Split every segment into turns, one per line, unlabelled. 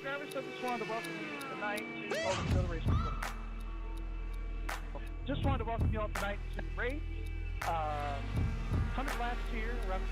right, drivers, so just wanted to welcome you tonight to the race. Just wanted to welcome you all tonight to the race. 100 laps here. Around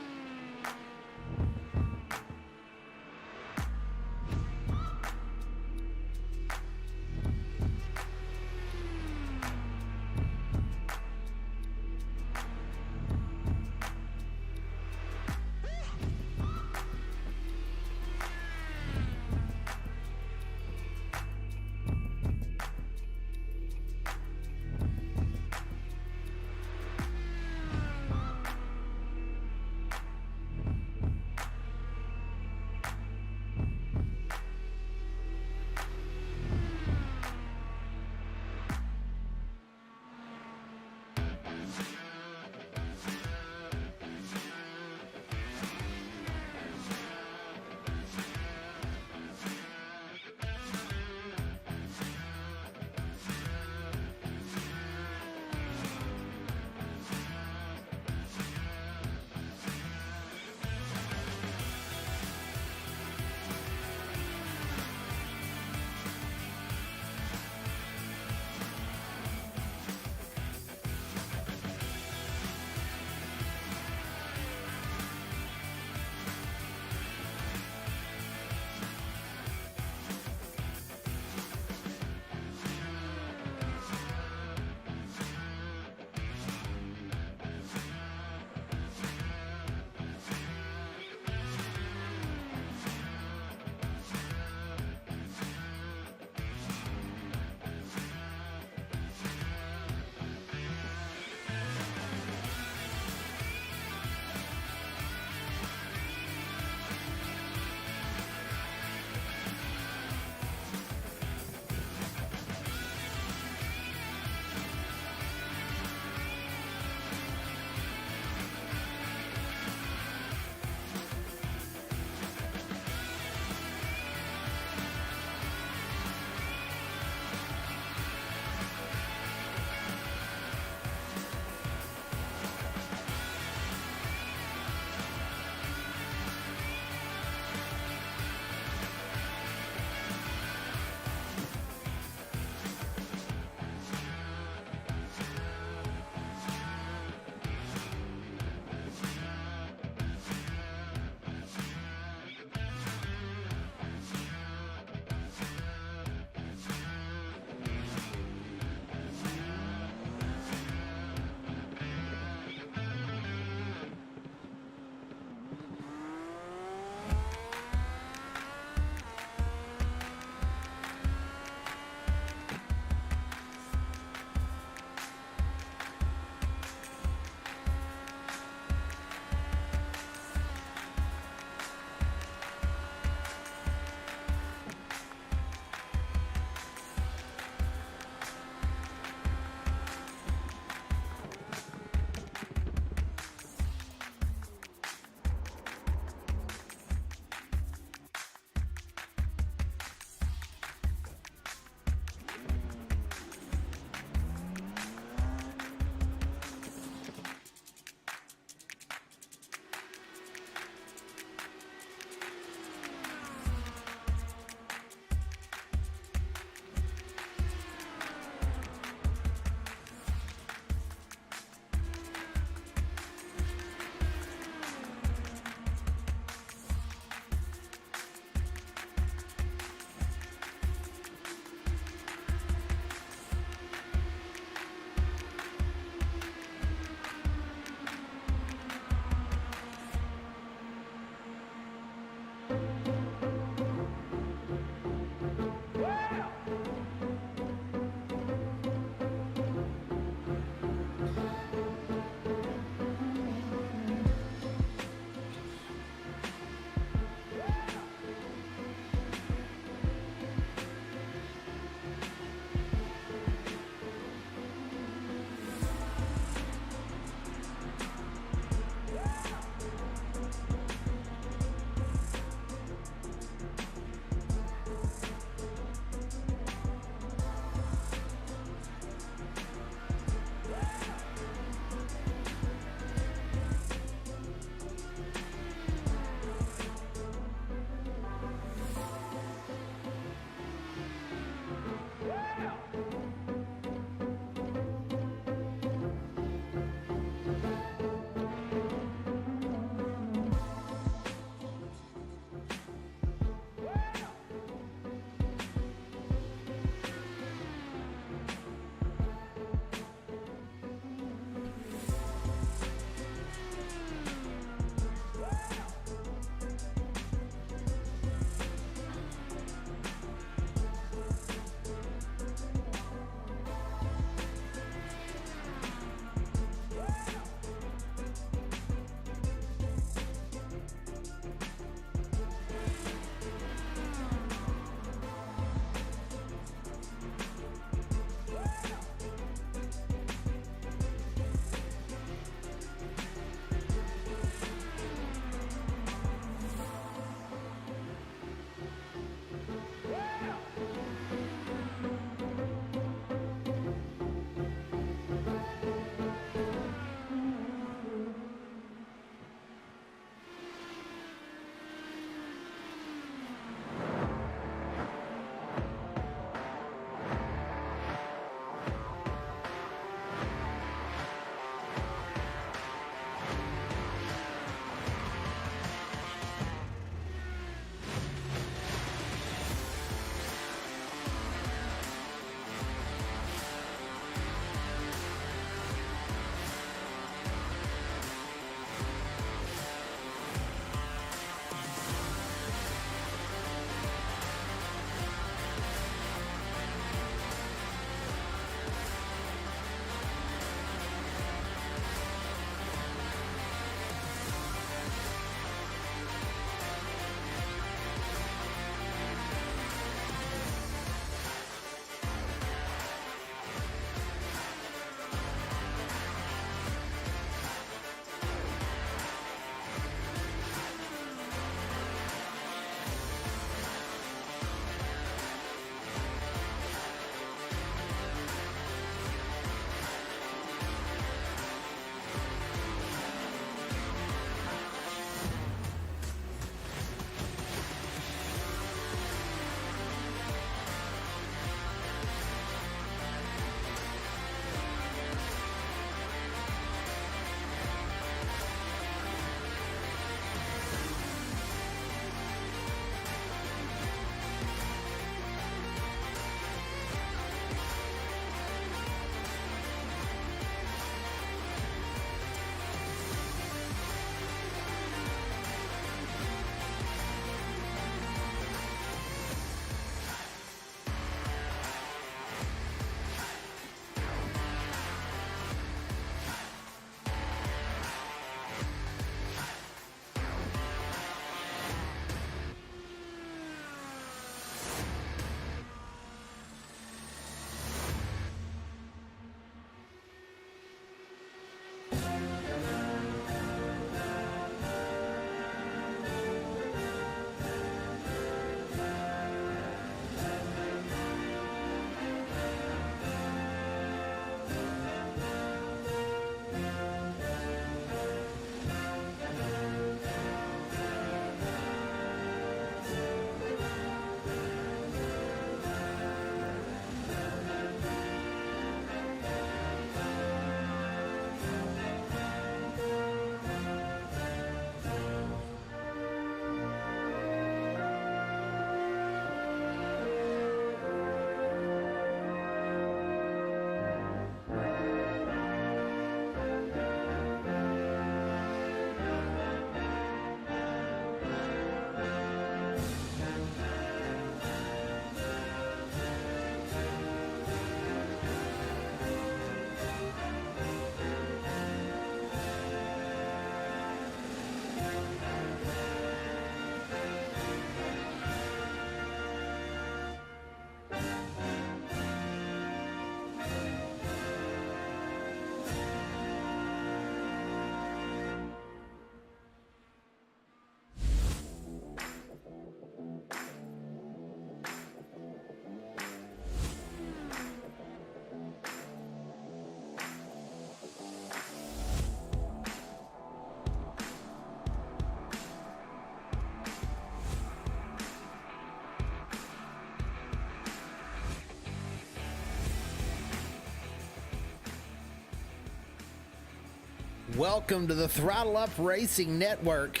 Welcome to the Throttle Up Racing Network.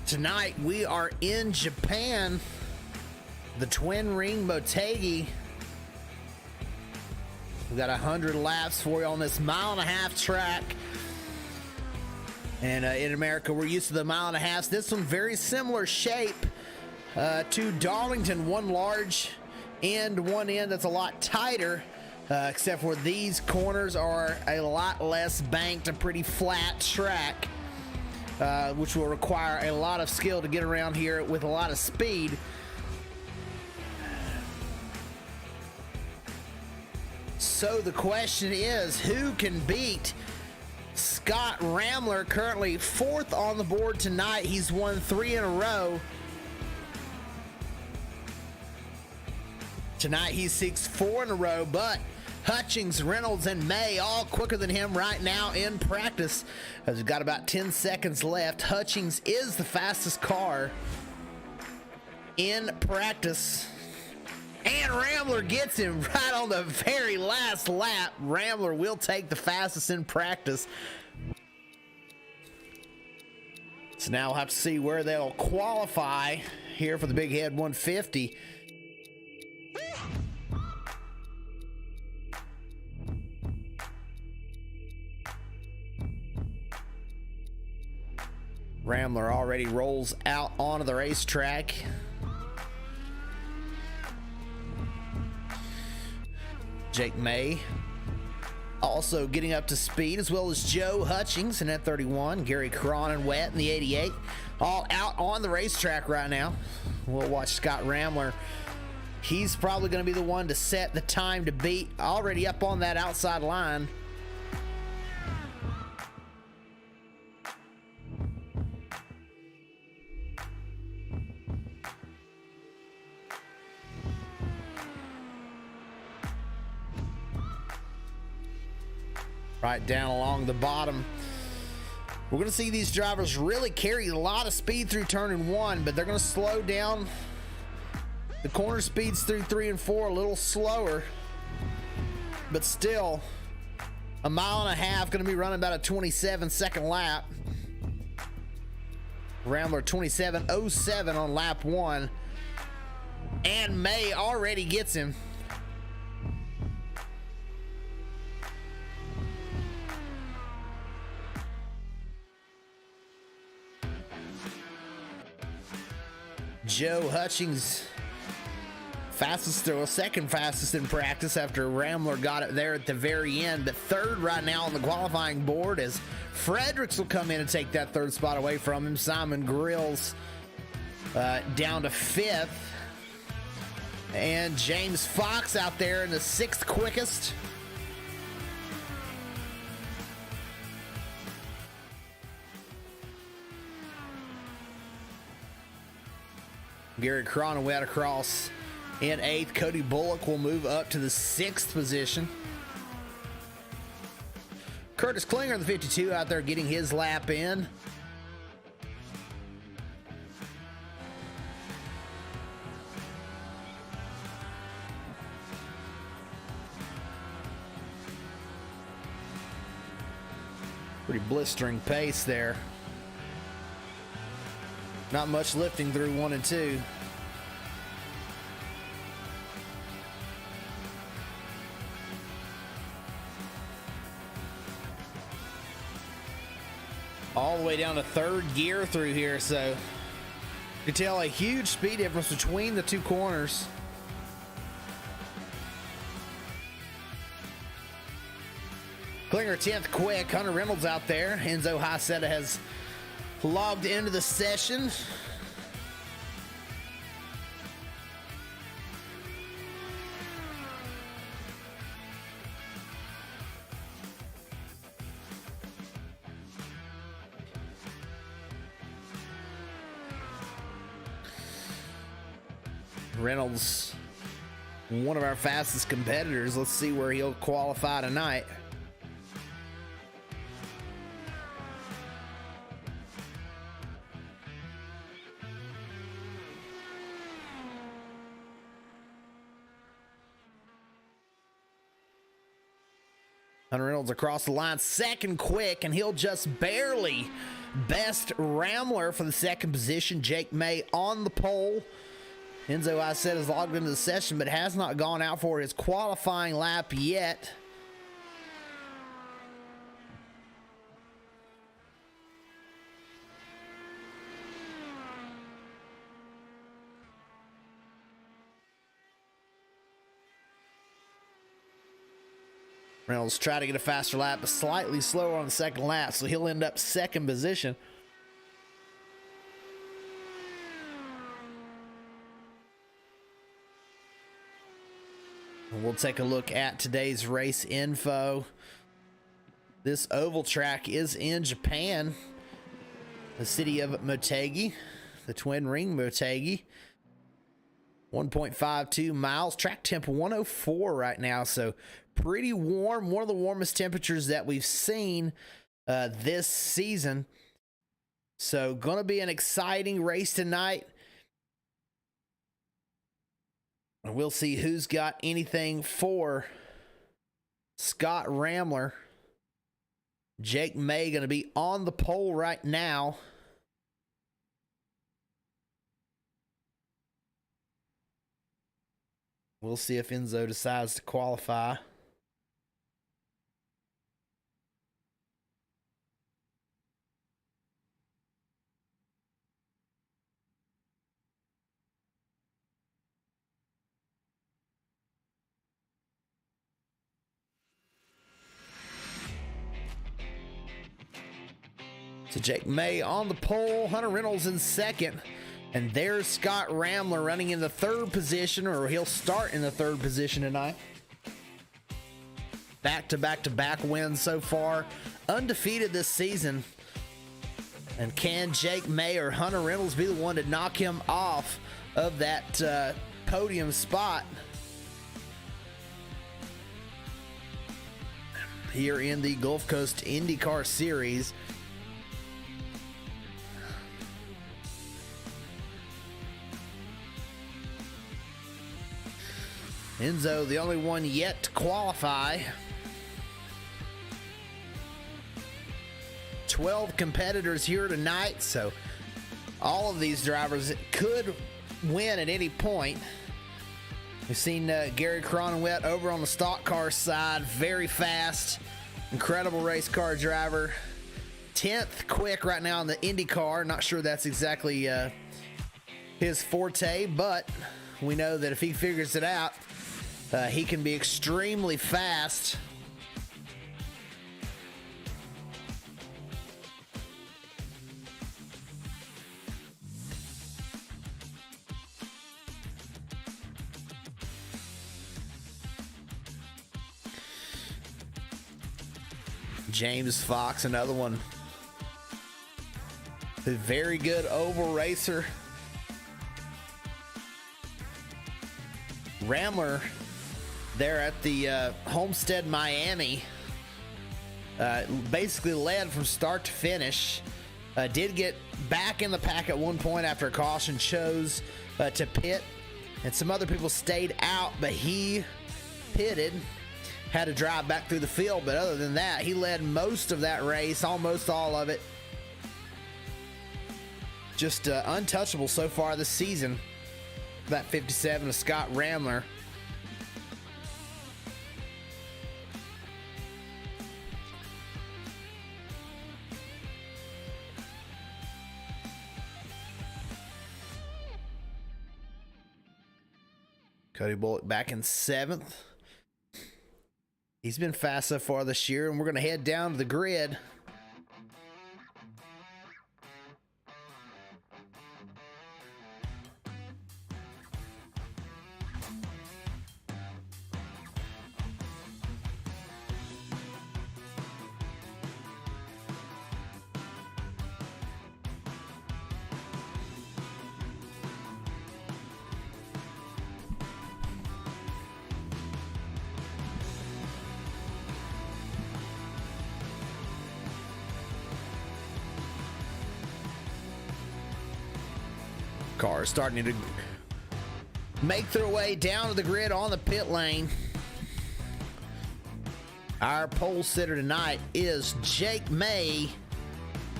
Tonight we are in Japan, the Twin Ring Motegi. We got 100 laps for you on this 1.5 mile track. And in America, we're used to the 1.5 miles. This one very similar shape to Darlington. One large end, one end that's a lot tighter. Except for these corners are a lot less banked, a pretty flat track, which will require a lot of skill to get around here with a lot of speed. So the question is, who can beat Scott Ramler, currently 4th on the board tonight? He's won 3 in a row. Tonight he seeks 4 in a row, but Hutchings, Reynolds, and May all quicker than him right now in practice. As we've got about 10 seconds left. Hutchings is the fastest car in practice. And Ramler gets him right on the very last lap. Ramler will take the fastest in practice. So now we'll have to see where they'll qualify here for the Big Head 150. Ramler already rolls out onto the racetrack. Jake May also getting up to speed, as well as Joe Hutchings in that 31, Gary Cron and Wet in the 88, all out on the racetrack right now. We'll watch Scott Ramler. He's probably going to be the one to set the time to beat, already up on that outside line. Right down along the bottom. We're going to see these drivers really carry a lot of speed through turn 1, but they're going to slow down the corner speeds through 3 and 4 a little slower. But still, 1.5 miles, going to be running about a 27-second lap. Ramler 27:07 on lap 1. And May already gets him. Joe Hutchings, fastest or second fastest in practice after Ramler got it there at the very end, but 3rd right now on the qualifying board, as Fredericks will come in and take that 3rd spot away from him. Simon Grills down to 5th, and James Fox out there in the 6th quickest. Gary Cronowet across in 8th. Cody Bullock will move up to the 6th position. Curtis Klinger, the 52, out there getting his lap in. Pretty blistering pace there. Not much lifting through 1 and 2. All the way down to 3rd gear through here, so you can tell a huge speed difference between the 2 corners. Klinger 10th quick. Hunter Reynolds out there. Enzo Haceta has logged into the session. Reynolds, one of our fastest competitors. Let's see where he'll qualify tonight. Hunter Reynolds across the line, second quick, and he'll just barely best Rambler for the second position. Jake May on the pole. Enzo, I said, is logged into the session, but has not gone out for his qualifying lap yet. Reynolds try to get a faster lap, but slightly slower on the second lap, so he'll end up second position. And we'll take a look at today's race info. This oval track is in Japan, the city of Motegi, the twin ring Motegi. 1.52 miles, track temp 104 right now, so pretty warm. One of the warmest temperatures that we've seen this season. So gonna be an exciting race tonight. And we'll see who's got anything for Scott Rambler. Jake May gonna be on the pole right now. We'll see if Enzo decides to qualify. So Jake May on the pole, Hunter Reynolds in second. And there's Scott Rambler running in the third position, or he'll start in the third position tonight. Back-to-back-to-back wins so far. Undefeated this season. And can Jake May or Hunter Reynolds be the one to knock him off of that podium spot here in the Gulf Coast IndyCar Series? Enzo, the only one yet to qualify. 12 competitors here tonight, so all of these drivers could win at any point. We've seen Gary Cronenwet over on the stock car side, very fast, incredible race car driver. 10th quick right now in the IndyCar. Not sure that's exactly his forte, but we know that if he figures it out, he can be extremely fast. James Fox, another one. A very good oval racer. Rambler there at the Homestead, Miami, basically led from start to finish. Did get back in the pack at one point after a caution, chose to pit, and some other people stayed out, but he pitted, had to drive back through the field. But other than that, he led most of that race, almost all of it. Just untouchable so far this season. That 57 of Scott Rambler. Cody Bullock back in 7th. He's been fast so far this year, and we're going to head down to the grid. Cars starting to make their way down to the grid on the pit lane. Our pole sitter tonight is Jake May,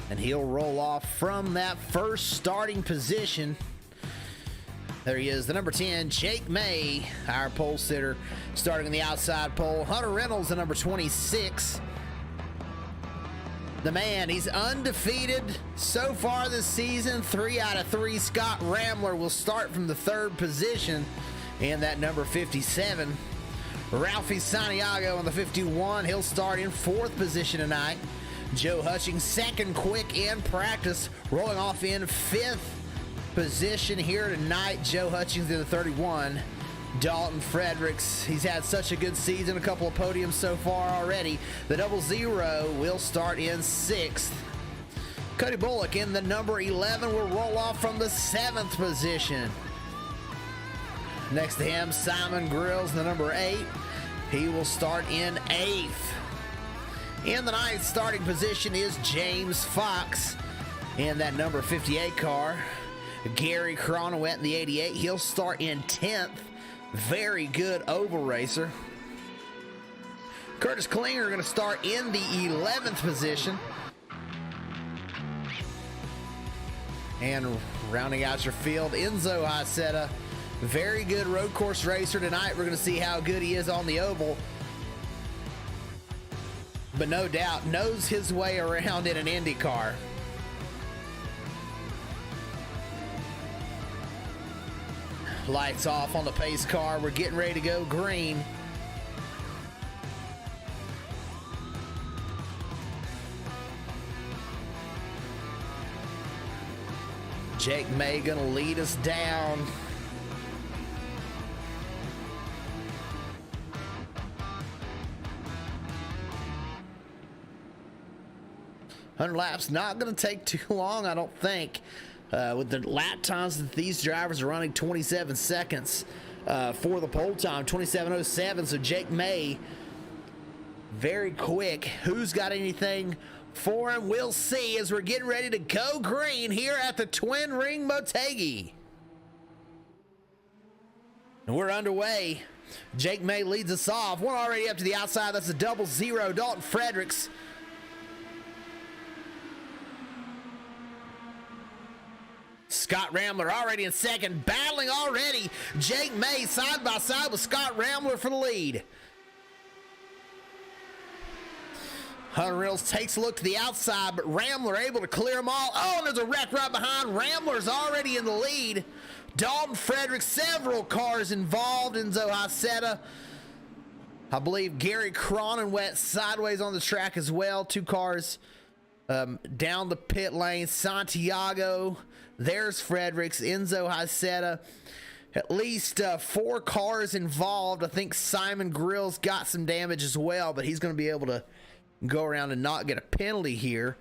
and he'll roll off from that first starting position. There he is, the number 10, Jake May, our pole sitter, starting on the outside pole. Hunter Reynolds, the number 26. The man, he's undefeated so far this season, 3 out of 3. Scott Ramler will start from the third position in that number 57. Ralphie Santiago on the 51. He'll start in fourth position tonight. Joe Hutchings, second quick in practice, rolling off in fifth position here tonight. Joe Hutchings in the 31. Dalton Fredericks, he's had such a good season, a couple of podiums so far already. The 00 will start in sixth. Cody Bullock in the number 11 will roll off from the seventh position. Next to him, Simon Grills, the number 8. He will start in 8th. In the 9th starting position is James Fox in that number 58 car. Gary Cronowet in the 88. He'll start in 10th. Very good oval racer. Curtis Klinger going to start in the 11th position. And rounding out your field, Enzo Haceta. Very good road course racer tonight. We're going to see how good he is on the oval. But no doubt knows his way around in an Indy car. Lights off on the pace car. We're getting ready to go green. Jake May going to lead us down. Hundred laps not going to take too long, I don't think. With the lap times that these drivers are running, 27 seconds for the pole time, 27:07. So Jake May, very quick. Who's got anything for him? We'll see as we're getting ready to go green here at the Twin Ring Motegi. And we're underway. Jake May leads us off. One already up to the outside. That's a 00. Dalton Fredericks. Scott Ramler already in second, battling already. Jake May side by side with Scott Ramler for the lead. Hunter Reynolds takes a look to the outside, but Ramler able to clear them all. Oh, and there's a wreck right behind. Ramler's already in the lead. Dalton Fredericks, several cars involved. Enzo Haceta. I believe Gary Cronowet sideways on the track as well. 2 cars down the pit lane. Santiago. There's Fredericks, Enzo Haceta. At least 4 cars involved. I think Simon Grills got some damage as well, but he's going to be able to go around and not get a penalty here.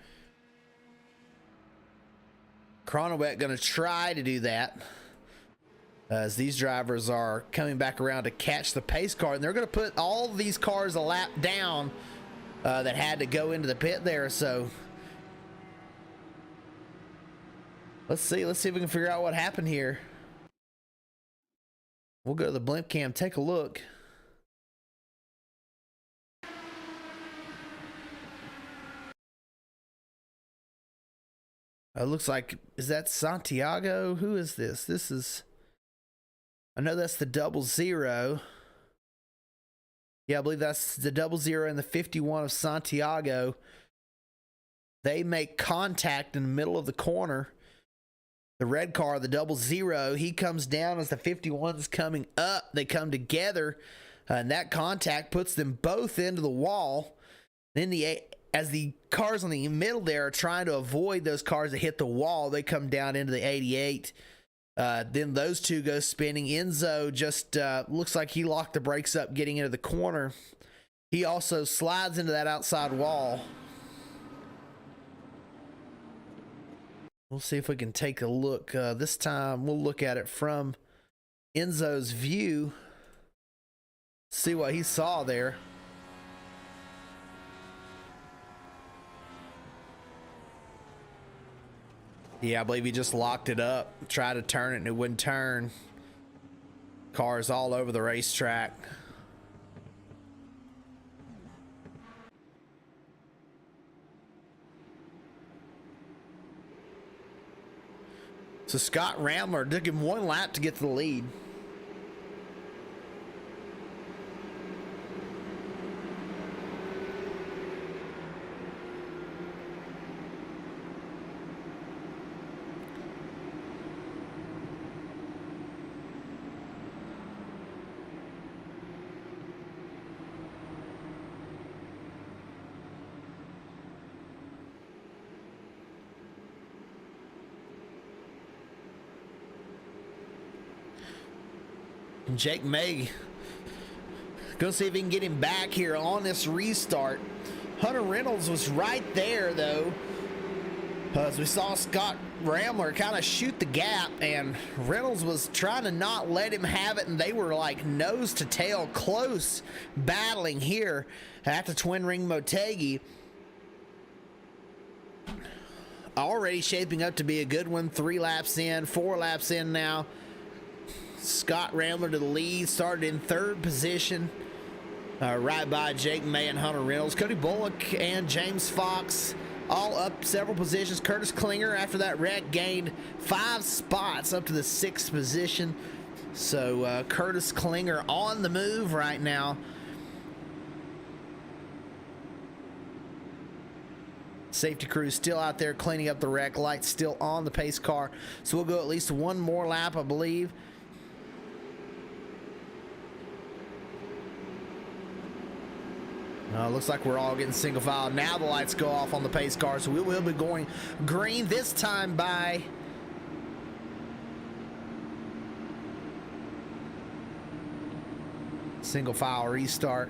Cronowet going to try to do that as these drivers are coming back around to catch the pace car, and they're going to put all of these cars a lap down that had to go into the pit there. So let's see if we can figure out what happened here. We'll go to the blimp cam, take a look. It looks like, is that Santiago? Who is this? This is, I know that's the 00. Yeah, I believe that's the 00 and the 51 of Santiago. They make contact in the middle of the corner. The red car, the 00, he comes down as the 51's coming up. They come together, and that contact puts them both into the wall. Then as the cars on the middle there are trying to avoid those cars that hit the wall, they come down into the 88. Then those two go spinning. Enzo just looks like he locked the brakes up getting into the corner. He also slides into that outside wall. We'll see if we can take a look. This time we'll look at it from Enzo's view. See what he saw there. Yeah, I believe he just locked it up, tried to turn it, and it wouldn't turn. Cars all over the racetrack. So Scott Ramler took him one lap to get to the lead. Jake May gonna see if he can get him back here on this restart. Hunter Reynolds was right there though, as we saw Scott Ramler kind of shoot the gap, and Reynolds was trying to not let him have it, and they were like nose to tail close battling here at the Twin Ring Motegi. Already shaping up to be a good one. 3 laps in, 4 laps in now. Scott Ramler to the lead, started in 3rd position, right by Jake May and Hunter Reynolds. Cody Bullock and James Fox all up several positions. Curtis Klinger, after that wreck, gained 5 spots up to the 6th position. So Curtis Klinger on the move right now. Safety crew still out there cleaning up the wreck. Lights still on the pace car. So we'll go at least one more lap, I believe. Looks like we're all getting single file. Now the lights go off on the pace car, so we will be going green this time by single file restart.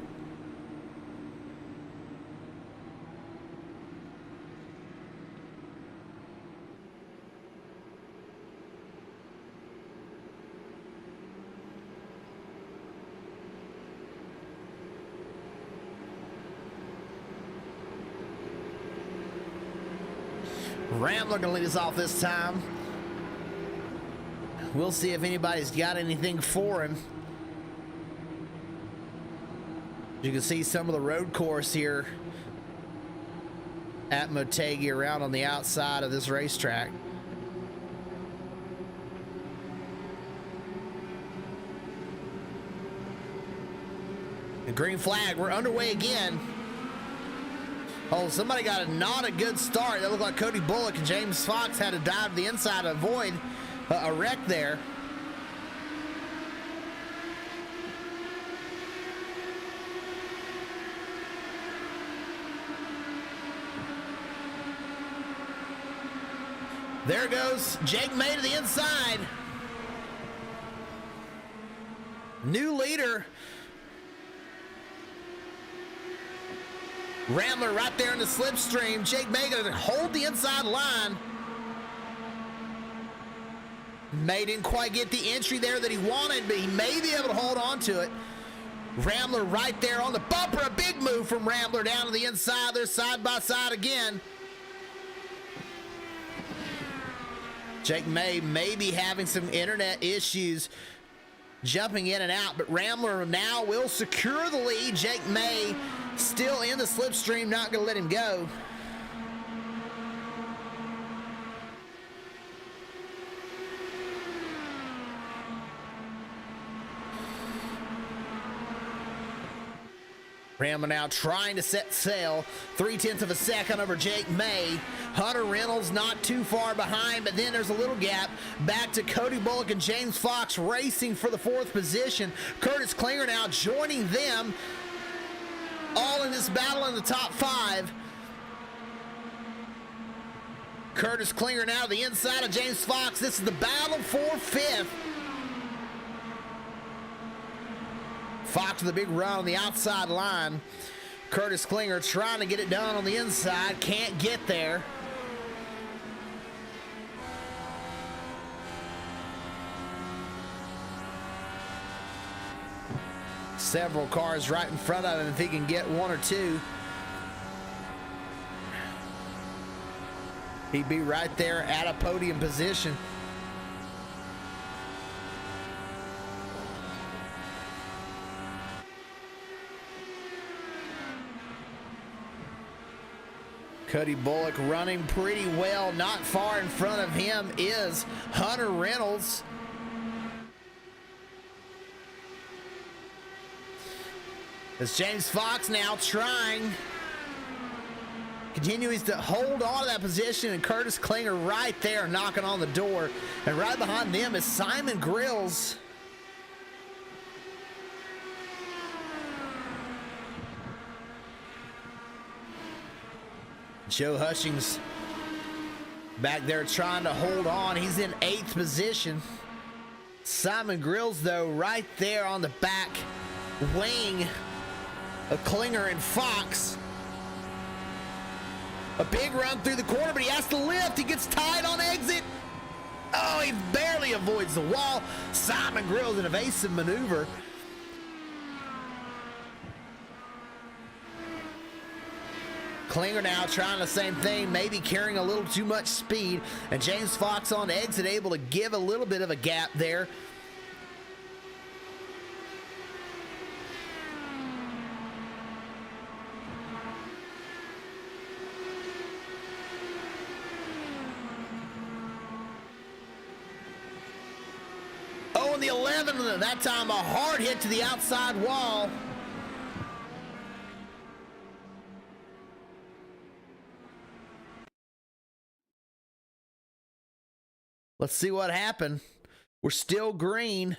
Ramler gonna lead us off this time. We'll see if anybody's got anything for him. You can see some of the road course here at Motegi around on the outside of this racetrack. The green flag, we're underway again. Oh, somebody got not a good start. That looked like Cody Bullock and James Fox had to dive to the inside to avoid a wreck there. There goes Jake May to the inside. New leader. Ramler right there in the slipstream. Jake May going to hold the inside line. May didn't quite get the entry there that he wanted, but he may be able to hold on to it. Ramler right there on the bumper. A big move from Ramler down to the inside. They're side by side again. Jake May be having some internet issues jumping in and out, but Ramler now will secure the lead. Jake May still in the slipstream, not going to let him go. Ramler now trying to set sail. 0.3 of a second over Jake May. Hunter Reynolds not too far behind, but then there's a little gap. Back to Cody Bullock and James Fox racing for the 4th position. Curtis Klinger now joining them. All in this battle in the top 5. Curtis Klinger now to the inside of James Fox. This is the battle for 5th. Fox with a big run on the outside line. Curtis Klinger trying to get it done on the inside. Can't get there. Several cars right in front of him if he can get 1 or 2. He'd be right there at a podium position. Cody Bullock running pretty well. Not far in front of him is Hunter Reynolds. As James Fox now continues to hold on to that position, and Curtis Klinger right there knocking on the door. And right behind them is Simon Grills. Joe Hutchings back there trying to hold on. He's in 8th position. Simon Grills, though, right there on the back wing of Klinger and Fox. A big run through the corner, but he has to lift. He gets tied on exit. Oh, he barely avoids the wall. Simon Grills, an evasive maneuver. Klinger now trying the same thing, maybe carrying a little too much speed. And James Fox on exit, able to give a little bit of a gap there. Oh, and the 11, that time a hard hit to the outside wall. Let's see what happened. We're still green.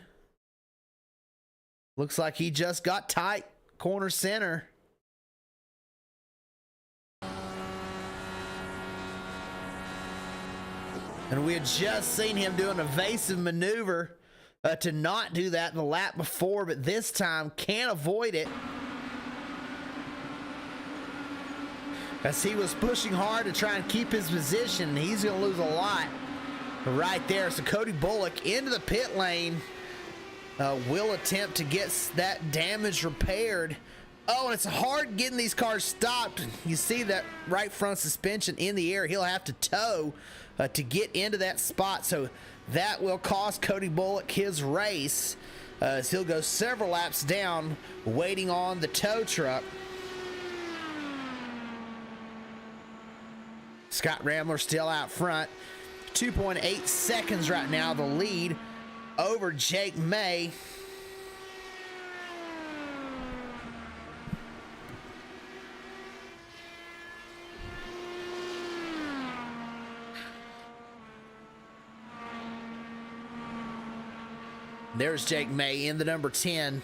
Looks like he just got tight corner center. And we had just seen him do an evasive maneuver to not do that in the lap before, but this time can't avoid it. As he was pushing hard to try and keep his position, he's going to lose a lot. Right there, so Cody Bullock into the pit lane will attempt to get that damage repaired. Oh, and it's hard getting these cars stopped. You see that right front suspension in the air. He'll have to tow to get into that spot, so that will cost Cody Bullock his race as he'll go several laps down waiting on the tow truck. Scott Ramler still out front. 2.8 seconds right now, the lead over Jake May. There's Jake May in the number 10.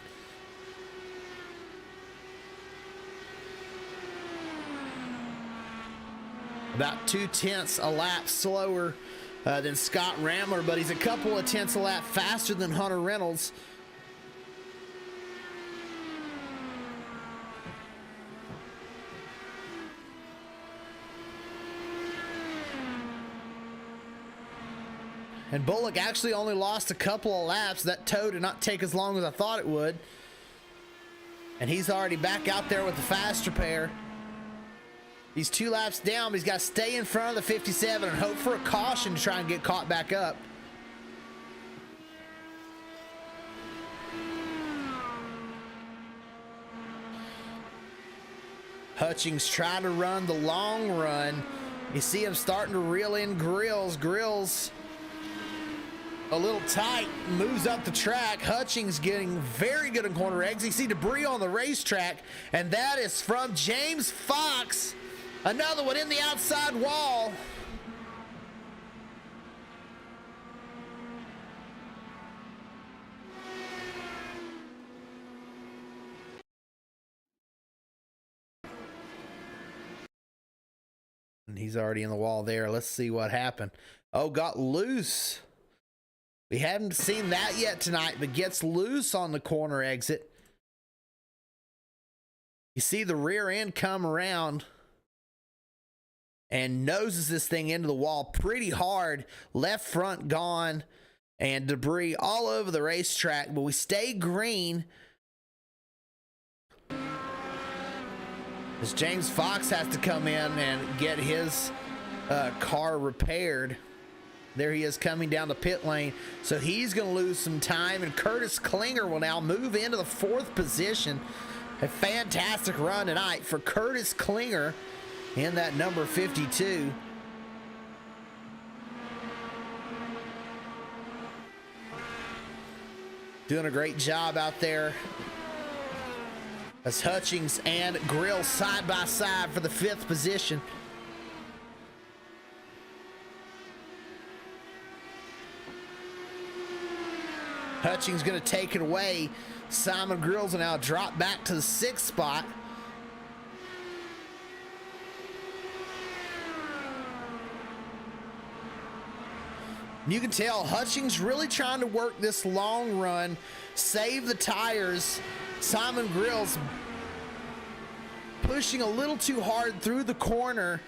About 0.2 a lap slower than Scott Ramler, but he's a couple of tenths a lap faster than Hunter Reynolds. And Bullock actually only lost a couple of laps. That tow did not take as long as I thought it would. And he's already back out there with the faster pair. He's 2 laps down, but he's got to stay in front of the 57 and hope for a caution to try and get caught back up. Hutchings trying to run the long run. You see him starting to reel in Grills. Grills a little tight, moves up the track. Hutchings getting very good in corner exits. You see debris on the racetrack, and that is from James Fox. Another one in the outside wall. And he's already in the wall there. Let's see what happened. Oh, got loose. We haven't seen that yet tonight, but gets loose on the corner exit. You see the rear end come around and noses this thing into the wall pretty hard. Left front gone and debris all over the racetrack, but we stay green as James Fox has to come in and get his car repaired. There he is coming down the pit lane, so he's going to lose some time, and Curtis Klinger will now move into the 4th position. A fantastic run tonight for Curtis Klinger in that number 52. Doing a great job out there as Hutchings and Grill side by side for the 5th position. Hutchings going to take it away. Simon Grills will now drop back to the 6th spot. You can tell Hutchings really trying to work this long run, save the tires. Simon Grills pushing a little too hard through the corner,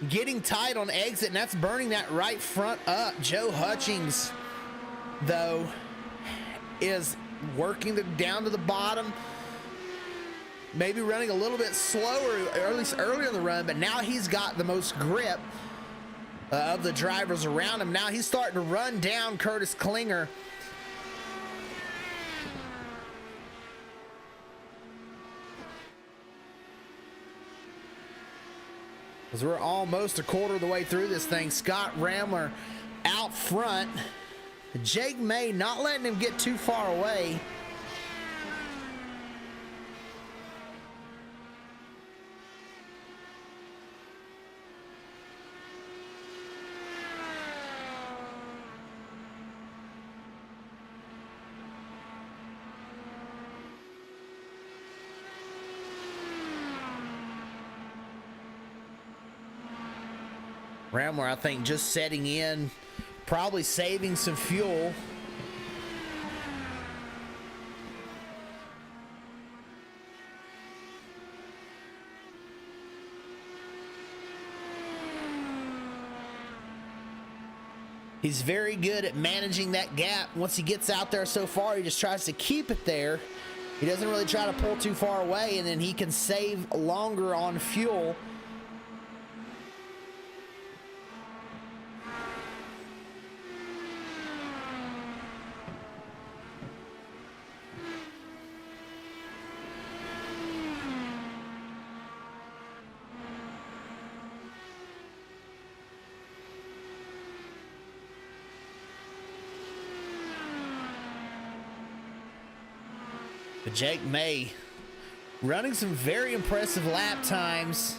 getting tight on exit, and that's burning that right front up. Joe Hutchings, though, is working down to the bottom, maybe running a little bit slower, or at least earlier in the run, but now he's got the most grip of the drivers around him. Now he's starting to run down Curtis Klinger. As we're almost a quarter of the way through this thing, Scott Ramler out front. Jake May not letting him get too far away. Ramler, I think, just setting in, probably saving some fuel. He's very good at managing that gap. Once he gets out there so far, he just tries to keep it there. He doesn't really try to pull too far away, and then he can save longer on fuel. But Jake May running some very impressive lap times.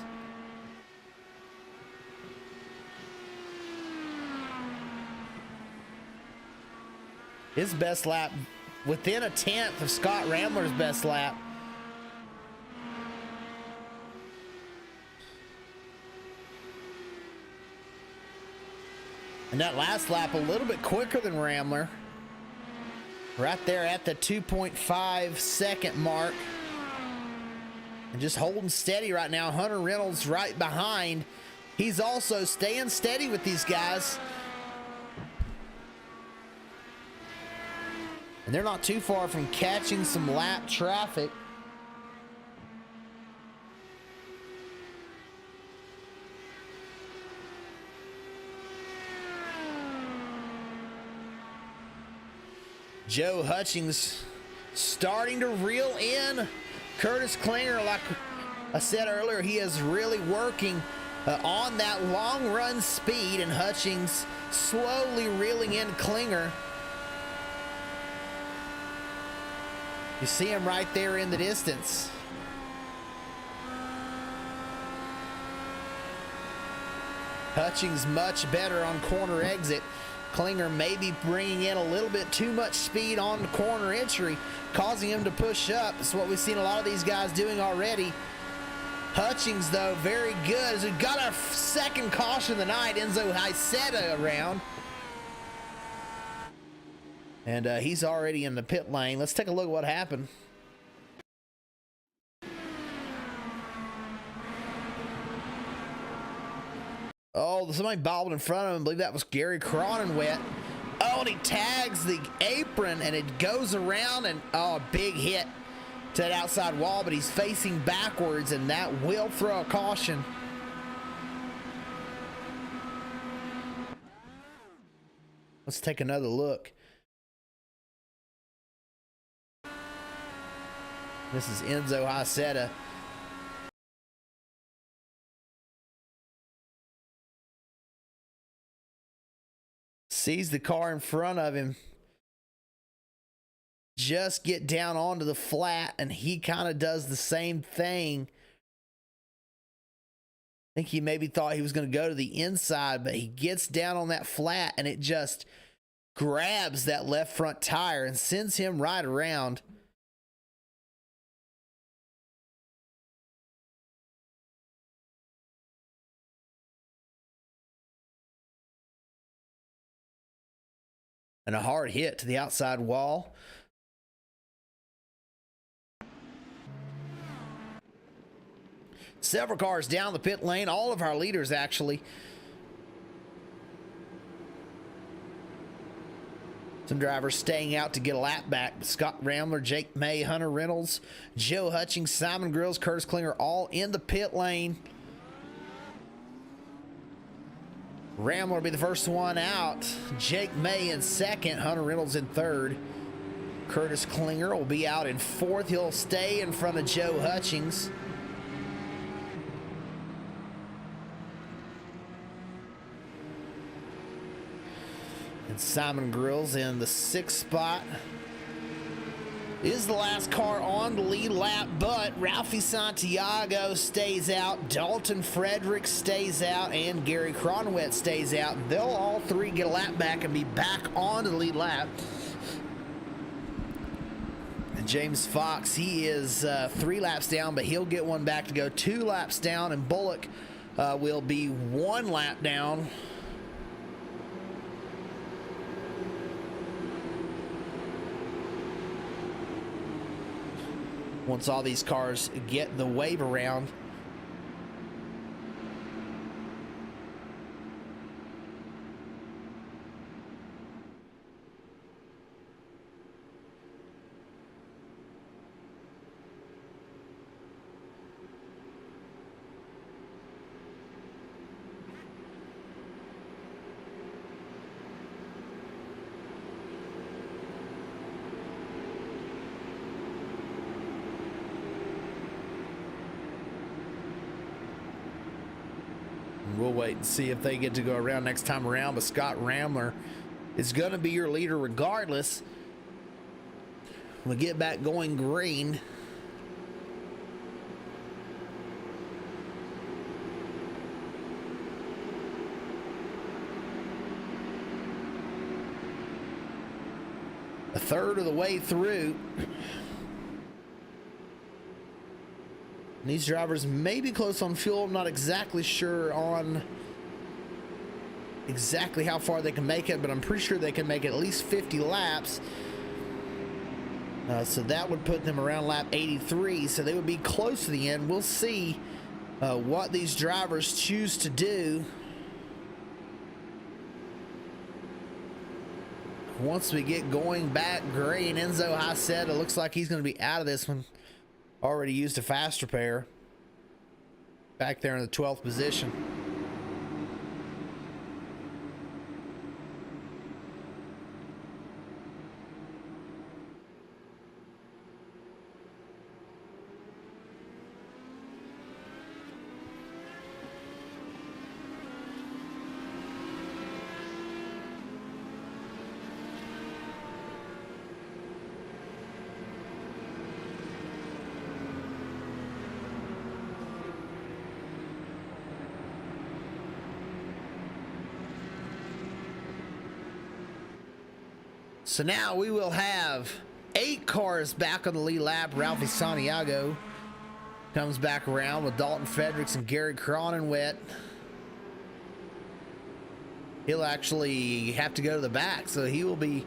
His best lap within a 10th of Scott Ramler's best lap. And that last lap a little bit quicker than Ramler. Right there at the 2.5 second mark. And just holding steady right now. Hunter Reynolds right behind. He's also staying steady with these guys. And they're not too far from catching some lap traffic. Joe Hutchings starting to reel in Curtis Klinger. Like I said earlier, he is really working on that long run speed, and Hutchings slowly reeling in Klinger. You see him right there in the distance. Hutchings much better on corner exit. Klinger maybe bringing in a little bit too much speed on the corner entry, causing him to push up. It's what we've seen a lot of these guys doing already. Hutchings, though, very good. As we've got our second caution of the night, Enzo Haiseta around. And he's already in the pit lane. Let's take a look at what happened. Oh, somebody bobbled in front of him. I believe that was Gary Cronenwet. Oh, and he tags the apron, and it goes around, and oh, a big hit to that outside wall, but he's facing backwards, and that will throw a caution. Let's take another look. This is Enzo Haiseta. sees the car in front of him just get down onto the flat, and he kind of does the same thing. I think he maybe thought he was going to go to the inside, but he gets down on that flat and it just grabs that left front tire and sends him right around. And a hard hit to the outside wall. Several cars down the pit lane, all of our leaders actually. Some drivers staying out to get a lap back. Scott Ramler, Jake May, Hunter Reynolds, Joe Hutchings, Simon Grills, Curtis Klinger, all in the pit lane. Ramler will be the first one out. Jake May in second, Hunter Reynolds in third. Curtis Klinger will be out in fourth. He'll stay in front of Joe Hutchings. And Simon Grills in the sixth spot. Is the last car on the lead lap, but Ralphie Santiago stays out, Dalton Frederick stays out, and Gary Cronwet stays out. They'll all three get a lap back and be back on the lead lap. And James Fox, he is 3 laps down, but he'll get one back to go 2 laps down, and Bullock will be 1 lap down. Once all these cars get the wave around. We'll wait and see if they get to go around next time around, but Scott Ramler is going to be your leader regardless. We'll get back going green. A third of the way through. And these drivers may be close on fuel. I'm not exactly sure on exactly how far they can make it, but I'm pretty sure they can make it at least 50 laps. So that would put them around lap 83. So they would be close to the end. We'll see what these drivers choose to do. Once we get going back green, Enzo Hassett, it looks like he's going to be out of this one. Already used a fast repair. Back there in the 12th position. So now we will have 8 cars back on the lead lap. Ralphie Santiago comes back around with Dalton Fredericks and Gary Cronenwet. He'll actually have to go to the back, so he will be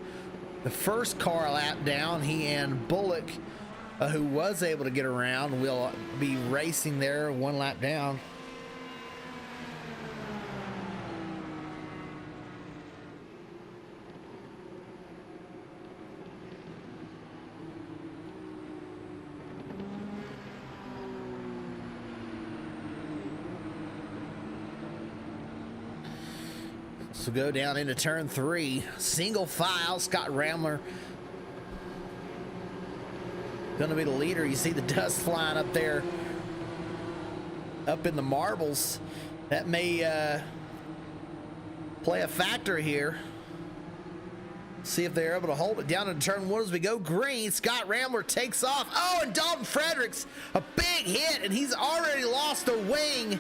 the first car lap down. He and Bullock, who was able to get around, will be racing there 1 lap down. So go down into turn 3, single file. Scott Ramler gonna be the leader. You see the dust flying up there, up in the marbles. That may play a factor here. See if they're able to hold it down in turn one as we go green. Scott Rambler takes off. Oh, and Dalton Fredericks, a big hit, and he's already lost a wing.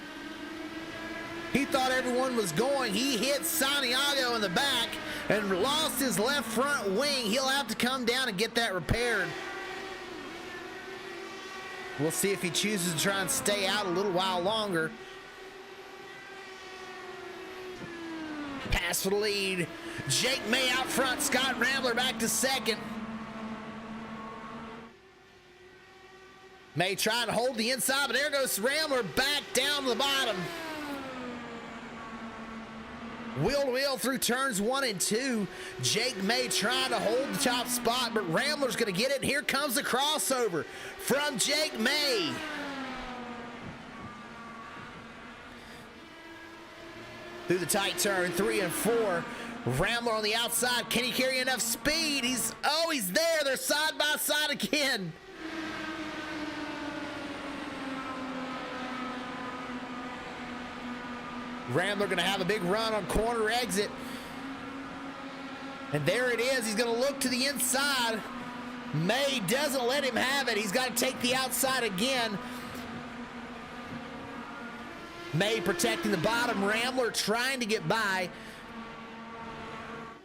He thought everyone was going. He hit Santiago in the back and lost his left front wing. He'll have to come down and get that repaired. We'll see if he chooses to try and stay out a little while longer. Pass for the lead. Jake May out front. Scott Rambler back to second. May trying to hold the inside, but there goes Rambler back down to the bottom. Wheel to wheel through turns 1 and 2. Jake May trying to hold the top spot, but Rambler's going to get it. And here comes the crossover from Jake May. Through the tight turn, 3 and 4. Rambler on the outside. Can he carry enough speed? He's there. They're side by side again. Rambler going to have a big run on corner exit. And there it is. He's going to look to the inside. May doesn't let him have it. He's got to take the outside again. May protecting the bottom. Rambler trying to get by.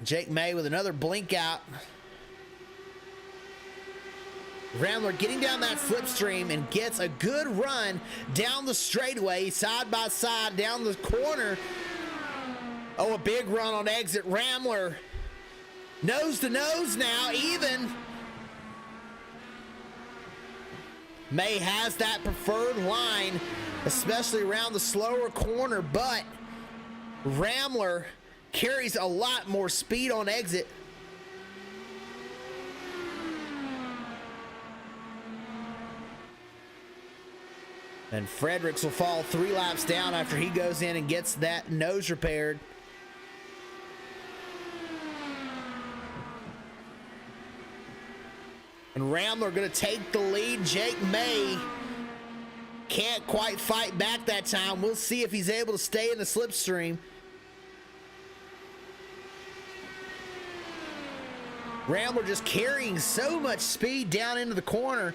Jake May with another blink out. Rambler getting down that slipstream and gets a good run down the straightaway, side by side, down the corner. Oh, a big run on exit. Rambler nose to nose now, even. May has that preferred line, especially around the slower corner, but Rambler carries a lot more speed on exit. And Fredericks will fall 3 laps down after he goes in and gets that nose repaired. And Rambler going to take the lead. Jake May can't quite fight back that time. We'll see if he's able to stay in the slipstream. Rambler just carrying so much speed down into the corner.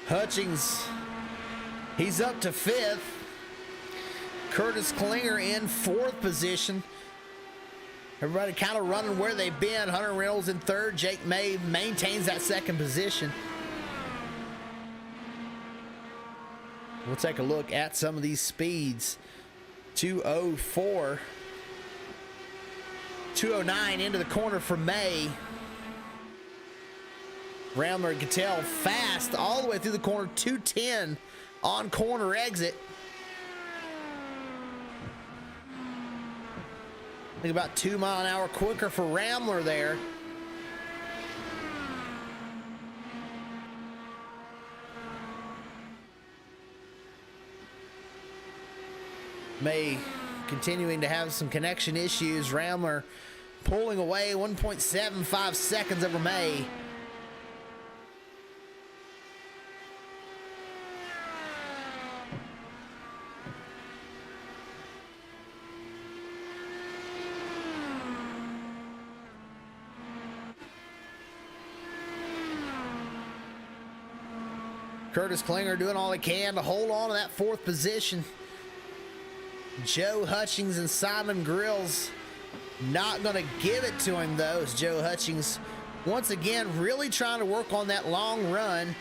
Hutchings, he's up to 5th. Curtis Klinger in 4th position. Everybody kind of running where they've been. Hunter Reynolds in 3rd. Jake May maintains that 2nd position. We'll take a look at some of these speeds. 204. 209 into the corner for May. Rambler and Cattell fast all the way through the corner. 210 on corner exit. I think about 2 mile an hour quicker for Rambler there. May continuing to have some connection issues. Rambler pulling away 1.75 seconds over May. Curtis Klinger doing all he can to hold on to that 4th position. Joe Hutchings and Simon Grills not going to give it to him, though, as Joe Hutchings once again really trying to work on that long run.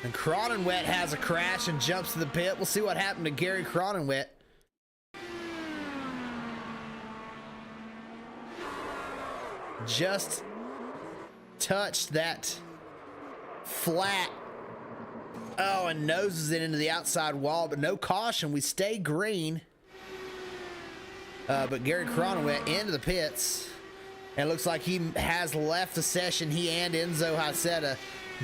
And Cronenwet has a crash and jumps to the pit. We'll see what happened to Gary Cronenwet. Just touched that flat. Oh, and noses it into the outside wall, but no caution. We stay green. But Gary Corona went into the pits. And it looks like he has left the session. He and Enzo Haceta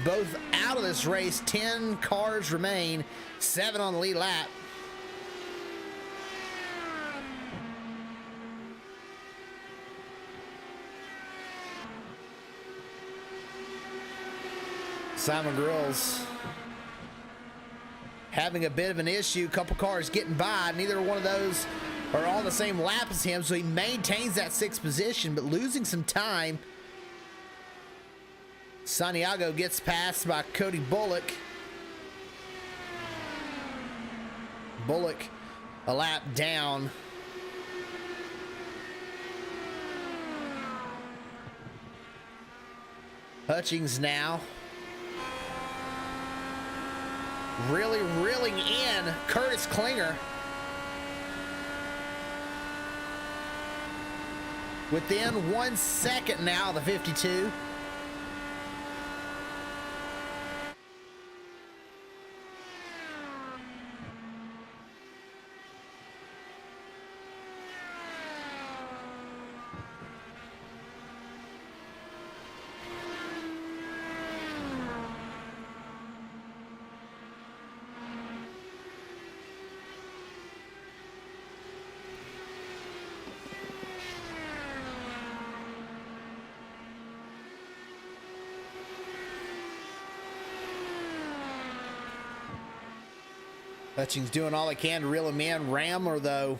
both out of this race. 10 cars remain, 7 on the lead lap. Simon Grills having a bit of an issue. Couple cars getting by. Neither one of those are on the same lap as him, so he maintains that 6th position, but losing some time. Santiago gets passed by Cody Bullock. Bullock a lap down. Hutchings now really reeling in Curtis Klinger. Within 1 second now of the 52. Hutchings doing all he can to reel him in. Ramler, though,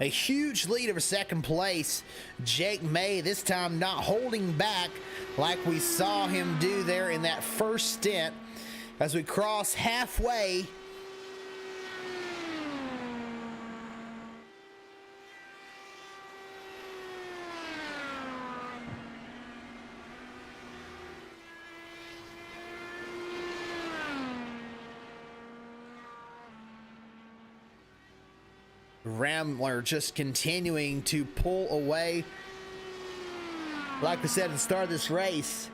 a huge lead over 2nd place. Jake May, this time not holding back like we saw him do there in that first stint. As we cross halfway, Ramler just continuing to pull away. Like we said at the start of this race,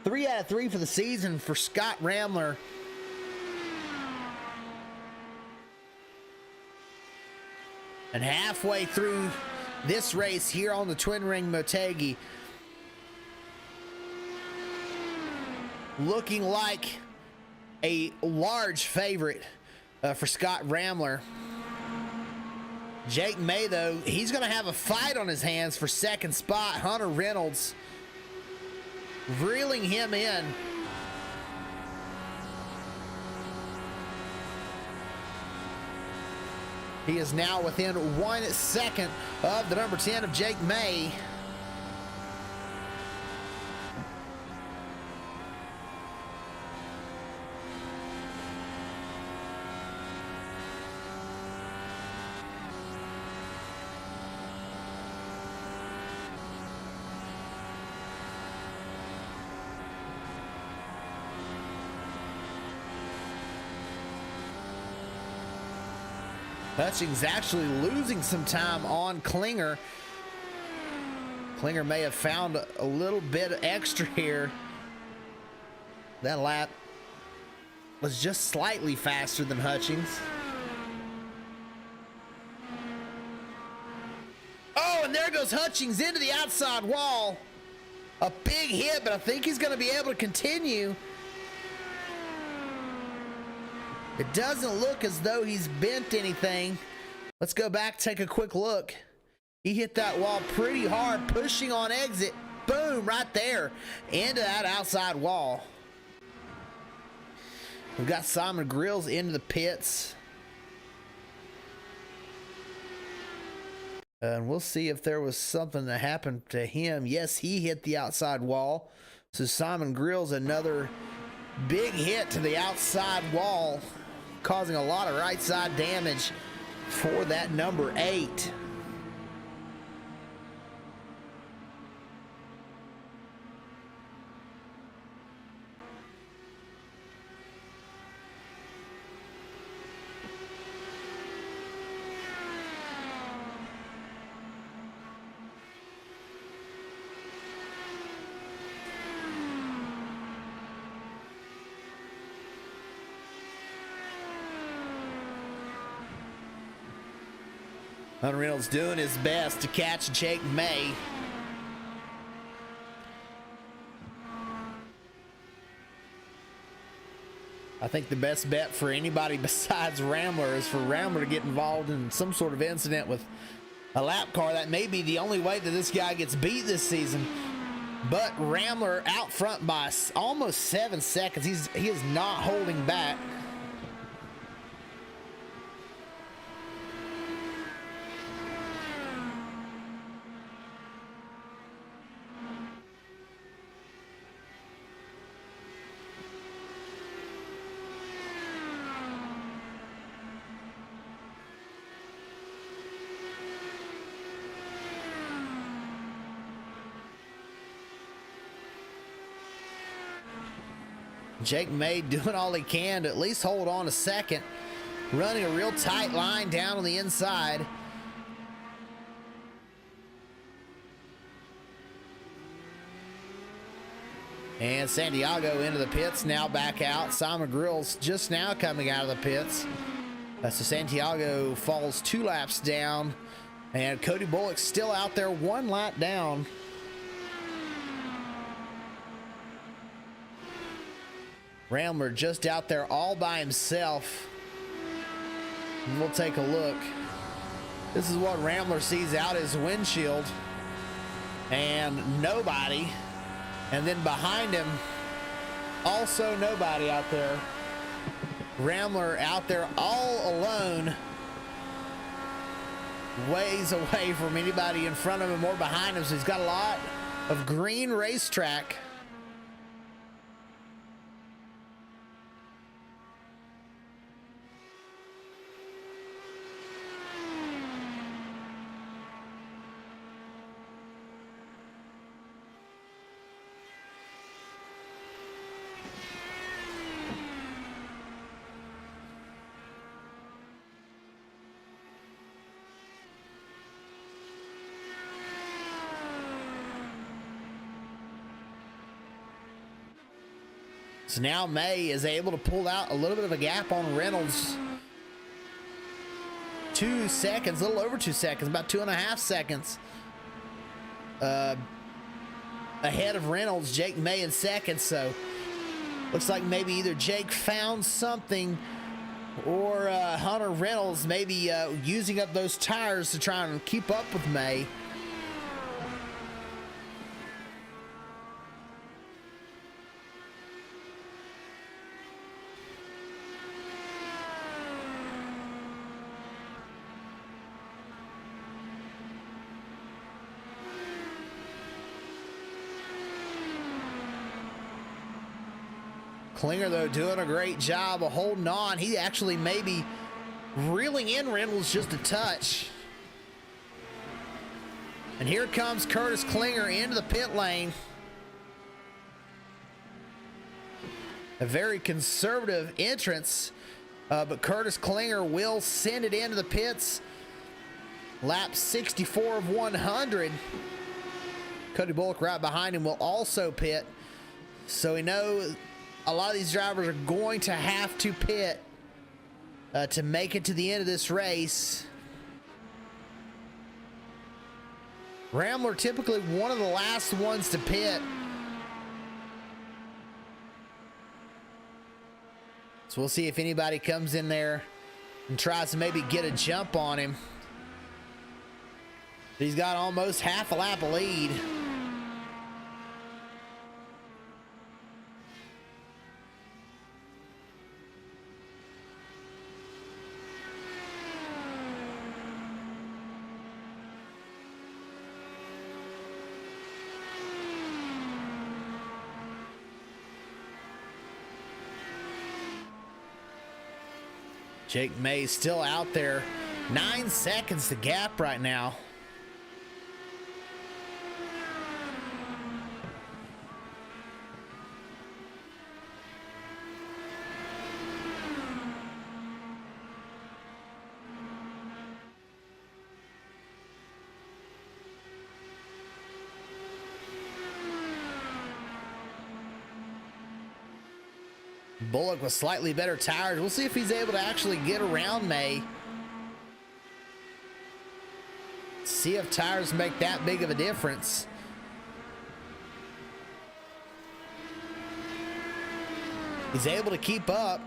3 out of 3 for the season for Scott Ramler. And halfway through this race here on the Twin Ring Motegi, looking like a large favorite for Scott Ramler. Jake May, though, he's going to have a fight on his hands for 2nd spot. Hunter Reynolds reeling him in. He is now within 1 second of the number 10 of Jake May. Hutchings actually losing some time on Klinger. Klinger may have found a little bit extra here. That lap was just slightly faster than Hutchings. Oh, and there goes Hutchings into the outside wall. A big hit, but I think he's going to be able to continue. It doesn't look as though he's bent anything. Let's go back, take a quick look. He hit that wall pretty hard, pushing on exit. Boom, right there, into that outside wall. We've got Simon Grills into the pits. And we'll see if there was something that happened to him. Yes, he hit the outside wall. So Simon Grills, another big hit to the outside wall, causing a lot of right side damage for that number 8. Hunter Reynolds doing his best to catch Jake May. I think the best bet for anybody besides Rambler is for Rambler to get involved in some sort of incident with a lap car. That may be the only way that this guy gets beat this season. But Rambler out front by almost 7 seconds. He is not holding back. Jake May doing all he can to at least hold on a second, running a real tight line down on the inside. And Santiago into the pits, now back out. Simon Grill's just now coming out of the pits. So Santiago falls 2 laps down, and Cody Bullock's still out there 1 lap down. Rambler just out there all by himself. And we'll take a look. This is what Rambler sees out his windshield. And nobody. And then behind him, also nobody out there. Rambler out there all alone. Ways away from anybody in front of him or behind him. So he's got a lot of green racetrack. So now May is able to pull out a little bit of a gap on Reynolds. 2 seconds, a little over 2 seconds, about 2.5 seconds. Ahead of Reynolds, Jake May in second. So looks like maybe either Jake found something or Hunter Reynolds maybe using up those tires to try and keep up with May. Klinger, though, doing a great job of holding on. He actually maybe reeling in Reynolds just a touch. And here comes Curtis Klinger into the pit lane. A very conservative entrance, but Curtis Klinger will send it into the pits. Lap 64 of 100. Cody Bullock right behind him will also pit. So we know a lot of these drivers are going to have to pit to make it to the end of this race. Rambler typically one of the last ones to pit. So we'll see if anybody comes in there and tries to maybe get a jump on him. He's got almost half a lap of lead. Jake May still out there. 9 seconds the gap right now. Bullock with slightly better tires. We'll see if he's able to actually get around May. see if tires make that big of a difference. He's able to keep up.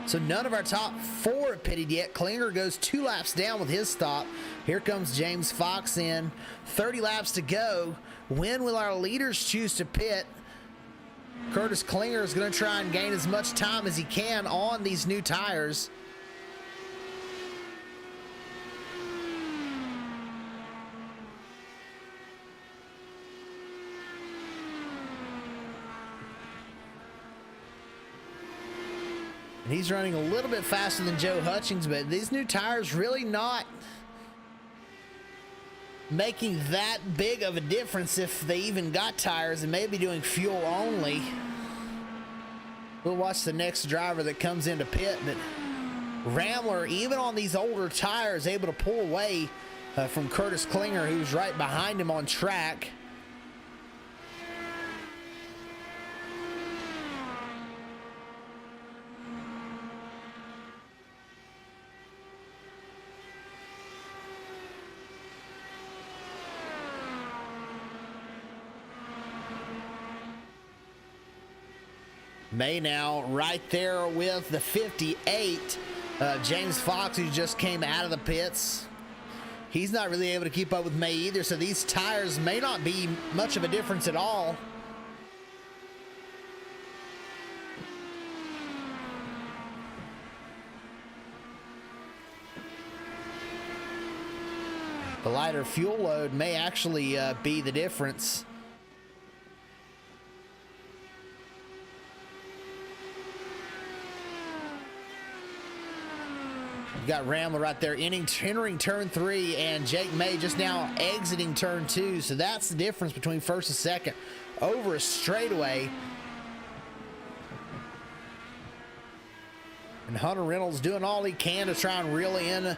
So none of our top four have pitted yet. Klinger goes 2 laps down with his stop. Here comes James Fox in. 30 laps to go. When will our leaders choose to pit? Curtis Klinger is going to try and gain as much time as he can on these new tires. He's running a little bit faster than Joe Hutchings, but these new tires really not making that big of a difference if they even got tires and maybe doing fuel only. We'll watch the next driver that comes into pit, but Ramler, even on these older tires, able to pull away from Curtis Klinger, who's right behind him on track. May now right there with the 58. James Fox, who just came out of the pits. He's not really able to keep up with May either, so these tires may not be much of a difference at all. The lighter fuel load may actually be the difference. Got Ramler right there entering turn 3, and Jake May just now exiting turn 2. So that's the difference between first and second over a straightaway. And Hunter Reynolds doing all he can to try and reel in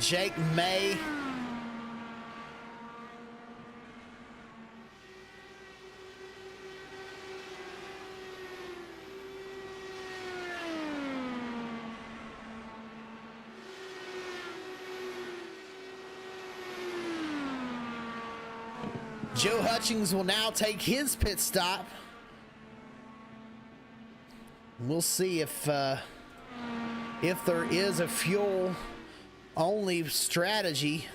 Jake May. Joe Hutchings will now take his pit stop. We'll see if there is a fuel only strategy.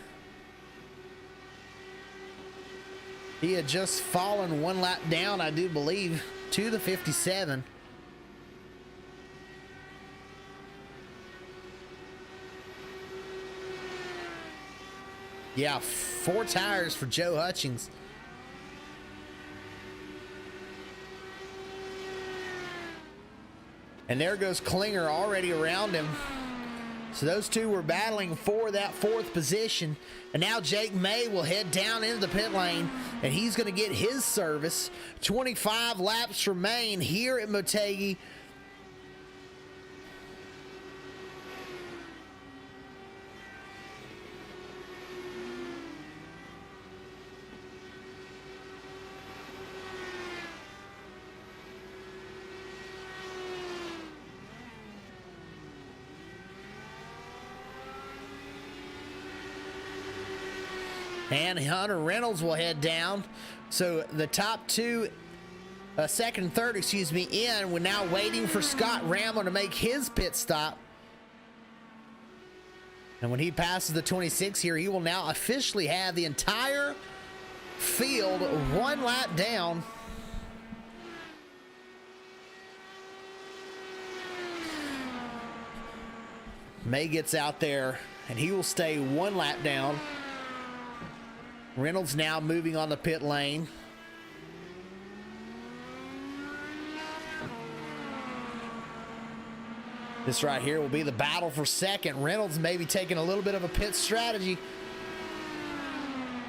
He had just fallen 1 lap down, I do believe, to the 57. Yeah, 4 tires for Joe Hutchings. And there goes Klinger already around him. So those two were battling for that 4th position. And now Jake May will head down into the pit lane, and he's going to get his service. 25 laps remain here at Motegi. And Hunter Reynolds will head down. So the top two, second and third, excuse me, in. We're now waiting for Scott Ramler to make his pit stop. And when he passes the 26 here, he will now officially have the entire field 1 lap down. May gets out there, and he will stay 1 lap down. Reynolds now moving on the pit lane. This right here will be the battle for second. Reynolds maybe taking a little bit of a pit strategy.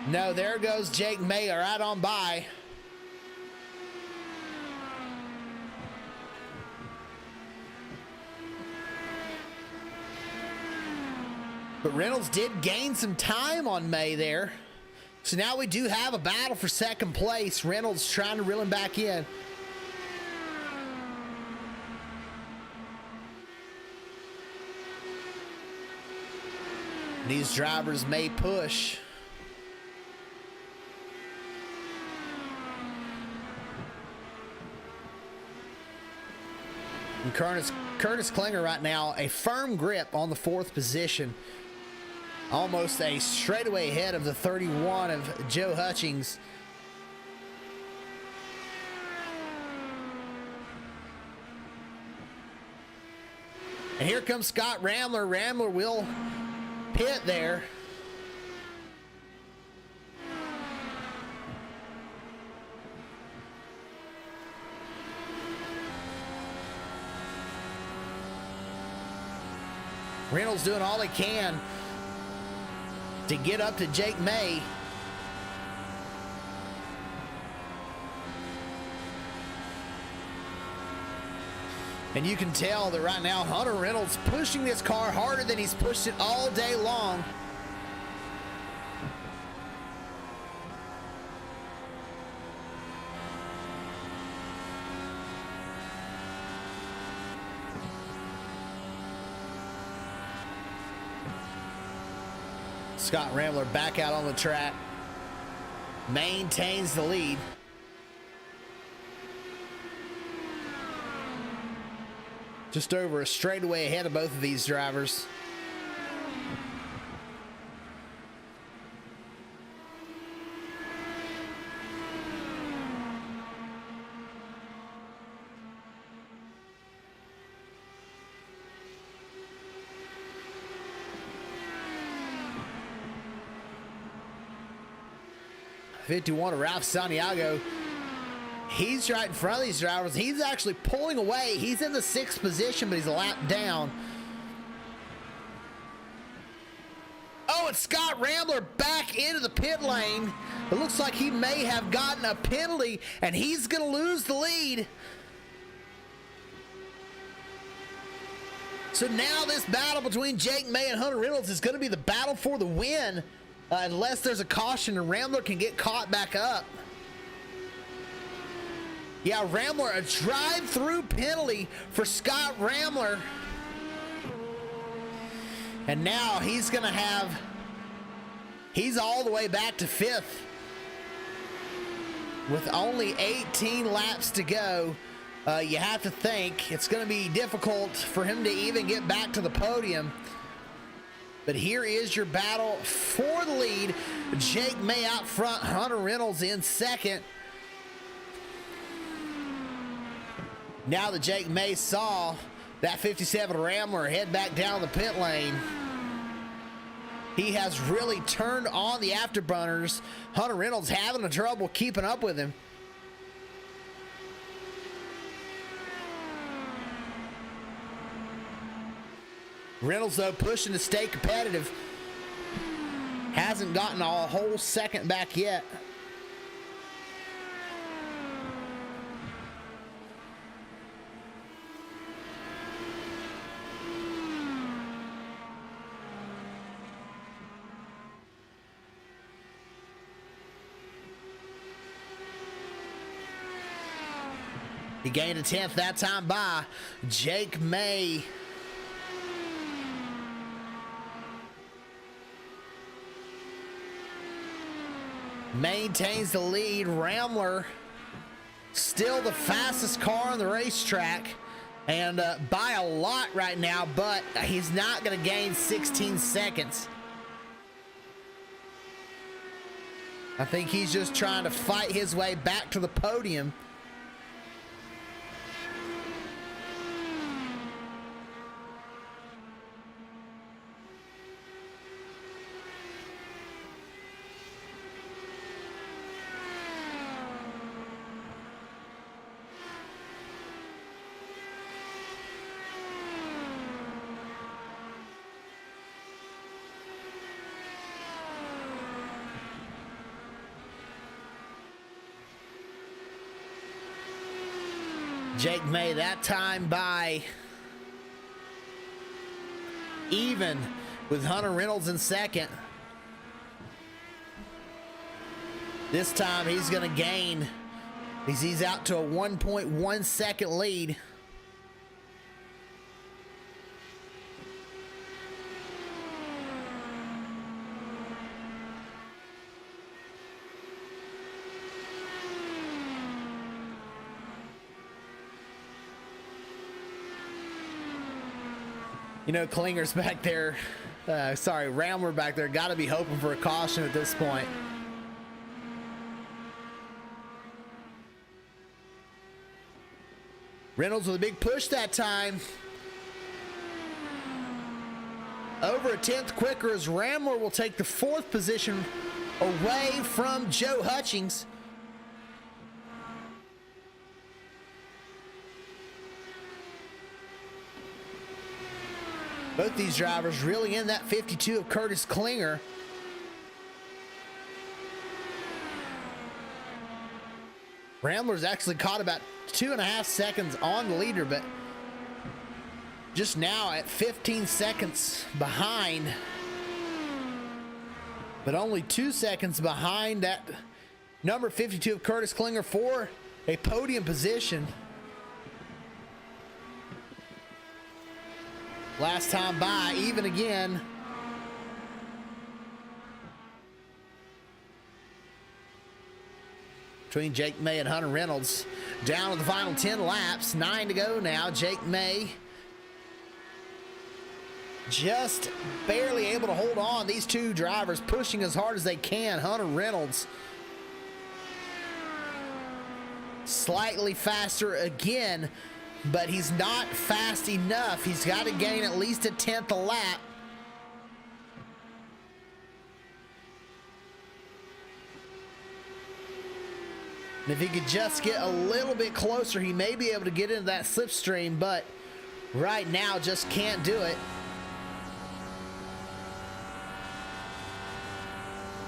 No, there goes Jake May right on by. But Reynolds did gain some time on May there. So now we do have a battle for second place. Reynolds trying to reel him back in. These drivers may push. And Curtis Klinger right now, a firm grip on the 4th position. Almost a straightaway ahead of the 31 of Joe Hutchings. And here comes Scott Ramler. Ramler will pit there. Reynolds doing all he can to get up to Jake May. And you can tell that right now Hunter Reynolds pushing this car harder than he's pushed it all day long. Scott Ramler back out on the track, maintains the lead. Just over a straightaway ahead of both of these drivers. '51 of Ralph Santiago. He's right in front of these drivers. He's actually pulling away. He's in the 6th position, but he's a lap down. Oh, it's Scott Ramler back into the pit lane. It looks like he may have gotten a penalty, and he's going to lose the lead. So now this battle between Jake May and Hunter Reynolds is going to be the battle for the win. Unless there's a caution and Ramler can get caught back up. Yeah, Ramler, a drive-through penalty for Scott Ramler. And now he's going to have, he's all the way back to 5th. With only 18 laps to go, you have to think it's going to be difficult for him to even get back to the podium. But here is your battle for the lead. Jake May out front, Hunter Reynolds in 2nd. Now that Jake May saw that 57 Ramler head back down the pit lane, he has really turned on the afterburners. Hunter Reynolds having a trouble keeping up with him. Reynolds, though, pushing to stay competitive. Hasn't gotten a whole second back yet. He gained a 10th that time by Jake May. Maintains the lead. Ramler still the fastest car on the racetrack, and by a lot right now, but he's not going to gain 16 seconds. I think he's just trying to fight his way back to the podium. Jake May that time by even with Hunter Reynolds in second. This time he's going to gain. He's out to a 1.1 second lead. You know, Klinger's back there. Rambler back there. Got to be hoping for a caution at this point. Reynolds with a big push that time. Over a tenth quicker as Rambler will take the fourth position away from Joe Hutchings. Both these drivers really in that 52 of Curtis Klinger. Rambler's actually caught about 2.5 seconds on the leader, but just now at 15 seconds behind, but only 2 seconds behind that number 52 of Curtis Klinger for a podium position. Last time by, even again. Between Jake May and Hunter Reynolds. Down to the final 10 laps. 9 to go now. Jake May just barely able to hold on. These two drivers pushing as hard as they can. Hunter Reynolds slightly faster again, but he's not fast enough. He's got to gain at least a tenth a lap. And if he could just get a little bit closer, he may be able to get into that slipstream, but right now just can't do it.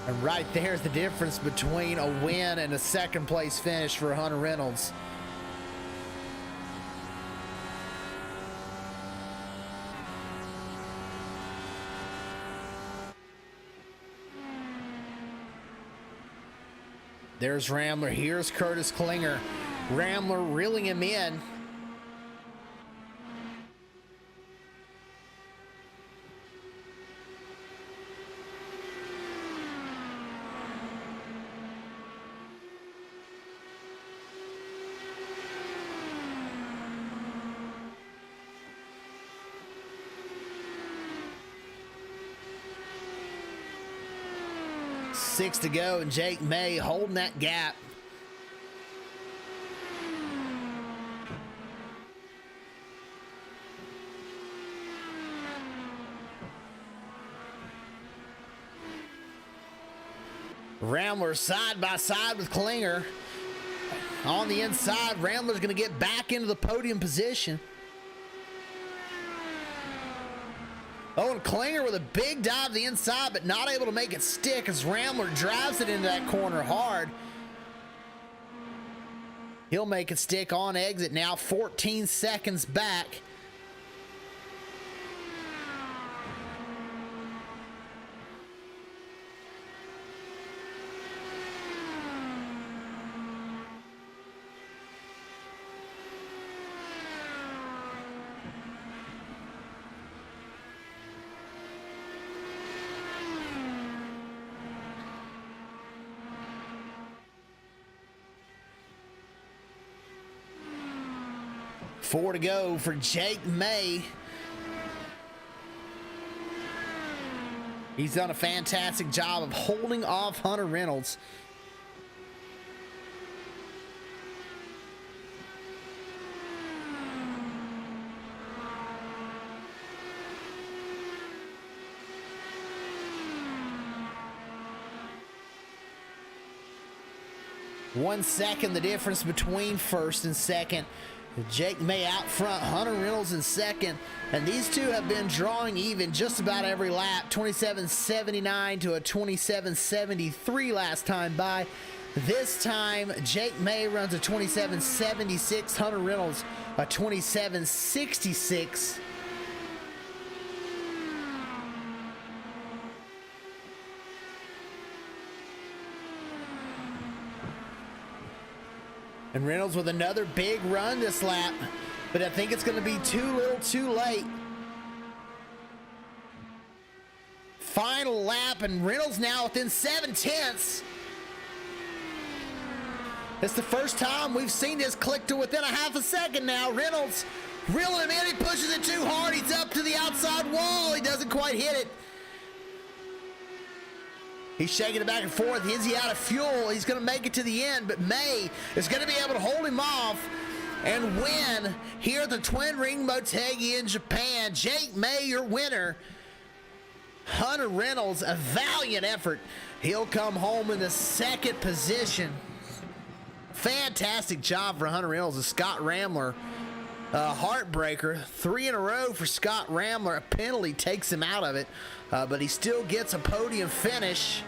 And right there's the difference between a win and a second place finish for Hunter Reynolds. There's Rambler. Here's Curtis Klinger. Rambler reeling him in. Six to go, and Jake May holding that gap. Rambler side by side with Klinger. On the inside, Rambler's going to get back into the podium position. Oh, and Klinger with a big dive to the inside, but not able to make it stick as Rambler drives it into that corner hard. He'll make it stick on exit now, 14 seconds back. Four to go for Jake May. He's done a fantastic job of holding off Hunter Reynolds. One second the difference between first and second. Jake May out front, Hunter Reynolds in second, and these two have been drawing even just about every lap. 27.79 to a 27.73 last time by. This time, Jake May runs a 27.76. Hunter Reynolds a 27.66. And Reynolds with another big run this lap, but I think it's going to be too little too late. Final lap, and Reynolds now within 7/10. It's the first time we've seen this click to within a half a second now. Reynolds reeling him in. He pushes it too hard. He's up to the outside wall. He doesn't quite hit it. He's shaking it back and forth. Is he out of fuel? He's going to make it to the end, but May is going to be able to hold him off and win here at the Twin Ring Motegi in Japan. Jake May, your winner. Hunter Reynolds, a valiant effort. He'll come home in the second position. Fantastic job for Hunter Reynolds and Scott Ramler. Heartbreaker. 3 in a row for Scott Ramler. A penalty takes him out of it, but he still gets a podium finish.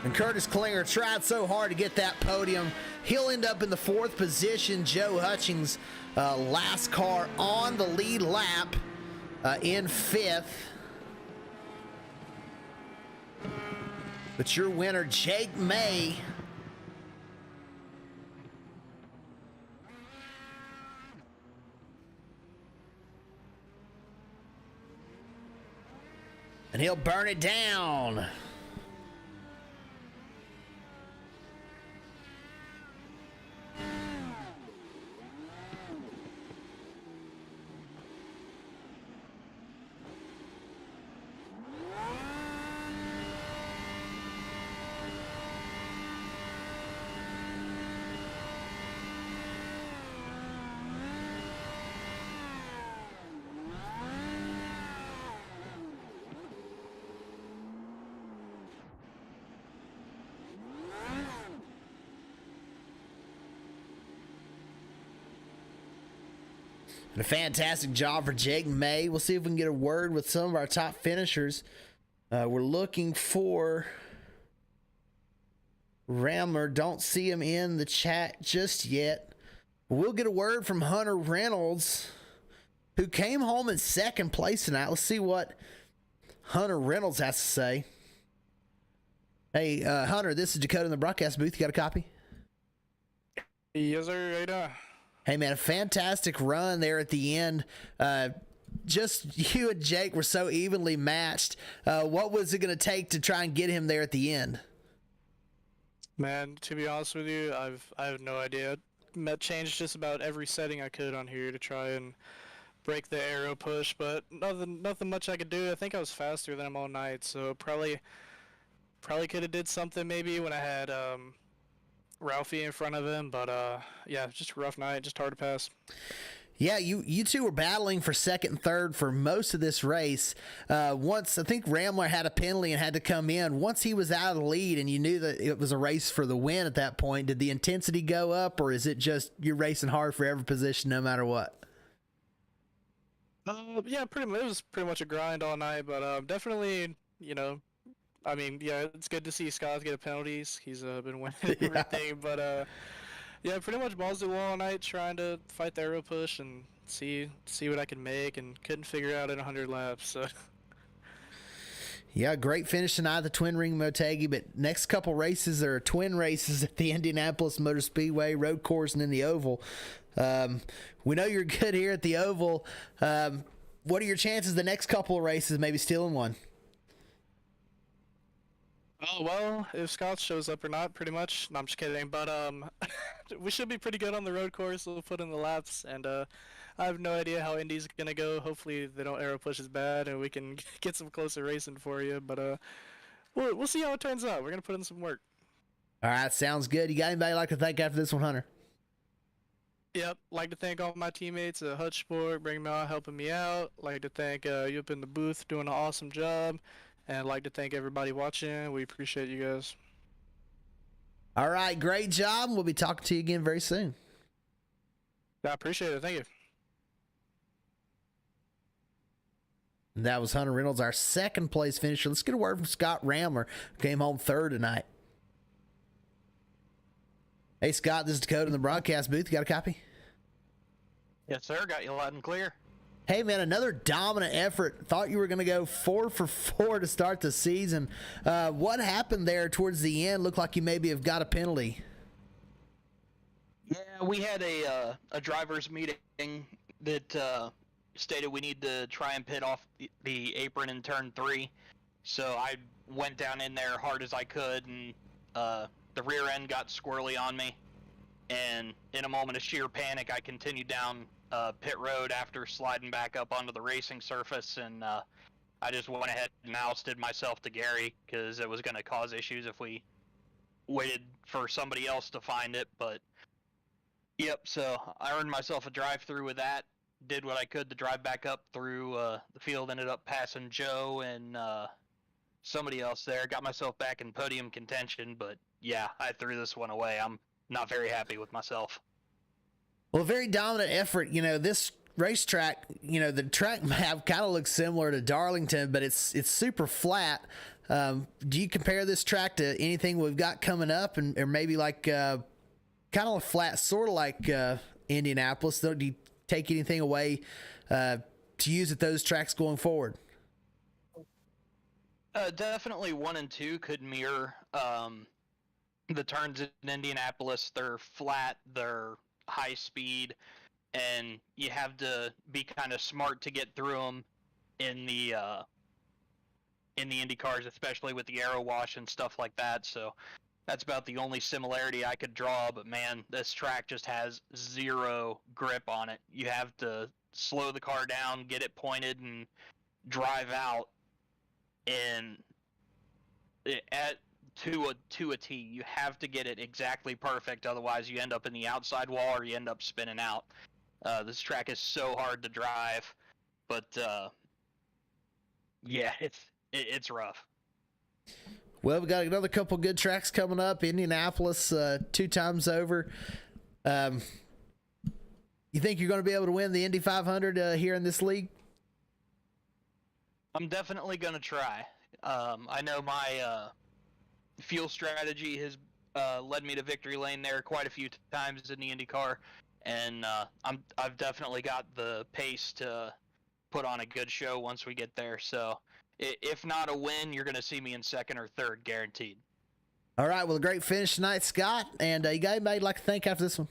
And Curtis Klinger tried so hard to get that podium. He'll end up in the 4th position. Joe Hutchings, last car on the lead lap, in 5th. But your winner, Jake May. And he'll burn it down. And a fantastic job for Jake May. We'll see if we can get a word with some of our top finishers. We're looking for Ramler. Don't see him in the chat just yet. We'll get a word from Hunter Reynolds, who came home in 2nd place tonight. Let's see what Hunter Reynolds has to say. Hey, Hunter, this is Dakota in the broadcast booth. You got a copy?
Yes, sir. Right now.
Hey, man, a fantastic run there at the end. Just you and Jake were so evenly matched. What was it going to take to try and get him there at the end?
Man, to be honest with you, I have no idea. Changed just about every setting I could on here to try and break the aero push, but nothing much I could do. I think I was faster than him all night, so probably could have did something maybe when I had Ralphie in front of him, but yeah, just a rough night, just hard to pass.
Yeah, you two were battling for 2nd and 3rd for most of this race. Once I think Ramler had a penalty and had to come in. Once he was out of the lead and you knew that it was a race for the win at that point, did the intensity go up, or is it just you're racing hard for every position no matter what?
Yeah, pretty much. It was pretty much a grind all night, but definitely, I mean, yeah, it's good to see Scott get penalties. He's been winning everything, but yeah, pretty much balls to the wall all night, trying to fight the aero push and see what I can make, and couldn't figure out in 100 laps. So.
Yeah, great finish tonight at the Twin Ring Motegi, but next couple races are twin races at the Indianapolis Motor Speedway, road course, and then the Oval. We know you're good here at the Oval. What are your chances the next couple of races maybe stealing one?
Oh, well, if Scott shows up or not, pretty much. No, I'm just kidding. But we should be pretty good on the road course. We'll put in the laps, and I have no idea how Indy's going to go. Hopefully they don't aero push as bad, and we can get some closer racing for you. But we'll see how it turns out. We're going to put in some work.
All right, sounds good. You got anybody like to thank after this one, Hunter?
Yep, like to thank all my teammates at Hutch Sport, bringing me out, helping me out. Like to thank you up in the booth, doing an awesome job. And I'd like to thank everybody watching. We appreciate you guys.
All right, great job. We'll be talking to you again very soon.
I appreciate it. Thank you.
And that was Hunter Reynolds, our second place finisher. Let's get a word from Scott Ramler, who came home third tonight. Hey, Scott, this is Dakota in the broadcast booth. You got a copy?
Yes, sir. Got you loud and clear.
Hey, man, another dominant effort. Thought you were going to go 4 for 4 to start the season. What happened there towards the end? Looked like you maybe have got a penalty.
Yeah, we had a driver's meeting that stated we need to try and pit off the apron in turn 3. So I went down in there hard as I could, and the rear end got squirrely on me. And in a moment of sheer panic, I continued down pit road after sliding back up onto the racing surface, and I just went ahead and ousted myself to Gary because it was going to cause issues if we waited for somebody else to find it. But yep, so I earned myself a drive-through with that, did what I could to drive back up through the field, ended up passing Joe and somebody else there, got myself back in podium contention, but yeah, I threw this one away. I'm not very happy with myself.
Well, very dominant effort. You know, this racetrack, you know, the track map kind of looks similar to Darlington, but it's super flat. Do you compare this track to anything we've got coming up, and or maybe like kind of flat, sort of like Indianapolis? Do you take anything away to use at those tracks going forward?
Definitely 1 and 2 could mirror the turns in Indianapolis. They're flat, they're high speed, and you have to be kind of smart to get through them in the Indy cars, especially with the aero wash and stuff like that. So that's about the only similarity I could draw. But man, this track just has zero grip on it. You have to slow the car down, get it pointed, and drive out and to a T. You have to get it exactly perfect, otherwise you end up in the outside wall or you end up spinning out. This track is so hard to drive, but yeah, it's rough.
Well, we got another couple good tracks coming up. Indianapolis 2 times over. You think you're going to be able to win the Indy 500 here in this league?
I'm definitely going to try. I know my fuel strategy has led me to victory lane there quite a few times in the IndyCar, and I've definitely got the pace to put on a good show once we get there. So if not a win, you're going to see me in second or third, guaranteed.
All right, well, a great finish tonight, Scott. And you got anybody you'd like to thank after this one?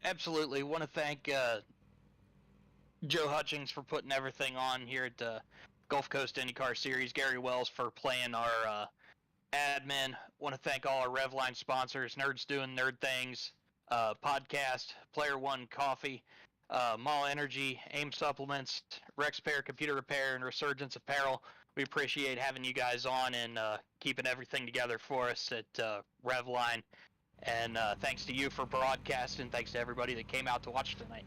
Absolutely. Want to thank Joe Hutchings for putting everything on here at the Gulf Coast IndyCar Series, Gary Wells for playing our admin. Want to thank all our Revline sponsors, Nerds Doing Nerd Things, Podcast, Player One Coffee, Mall Energy, AIM Supplements, Rexpair Computer Repair, and Resurgence Apparel. We appreciate having you guys on and keeping everything together for us at Revline. And thanks to you for broadcasting. Thanks to everybody that came out to watch tonight.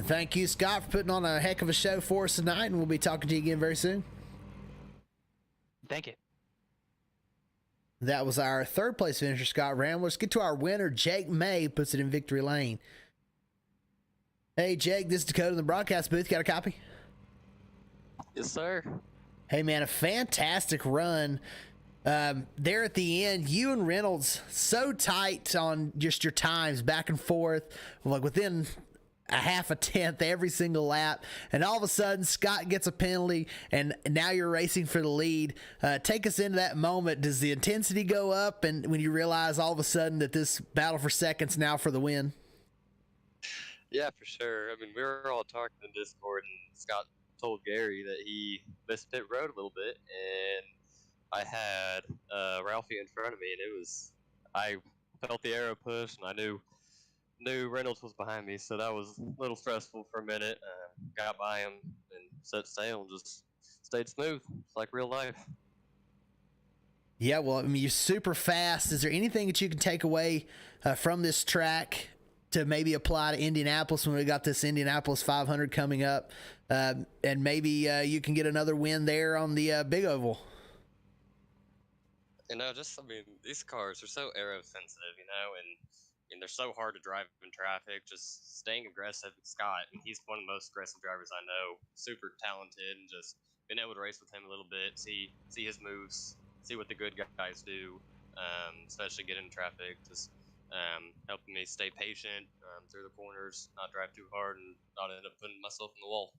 Thank you, Scott, for putting on a heck of a show for us tonight, and we'll be talking to you again very soon.
Thank you.
That was our third place finisher, Scott Ramler. Let's get to our winner, Jake May, puts it in victory lane. Hey, Jake, this is Dakota in the broadcast booth. Got a copy?
Yes, sir.
Hey, man, a fantastic run. There at the end, you and Reynolds so tight on just your times back and forth, like within a half a tenth every single lap, and all of a sudden Scott gets a penalty and now you're racing for the lead. Take us into that moment. Does the intensity go up and when you realize all of a sudden that this battle for seconds now for the win?
Yeah, for sure. I mean, we were all talking in Discord, and Scott told Gary that he missed pit road a little bit, and I had Ralphie in front of me, and I felt the arrow push, and I knew Reynolds was behind me, so that was a little stressful for a minute. Got by him and set sail and just stayed smooth. It's like real life.
Yeah, well, I mean, you're super fast. Is there anything that you can take away from this track to maybe apply to Indianapolis when we got this Indianapolis 500 coming up? And maybe you can get another win there on the Big Oval.
I mean, these cars are so aero sensitive, and mean, they're so hard to drive in traffic. Just staying aggressive. Scott, and he's one of the most aggressive drivers I know. Super talented, and just being able to race with him a little bit, see his moves, see what the good guys do, especially getting in traffic. Just helping me stay patient through the corners, not drive too hard, and not end up putting myself in the wall.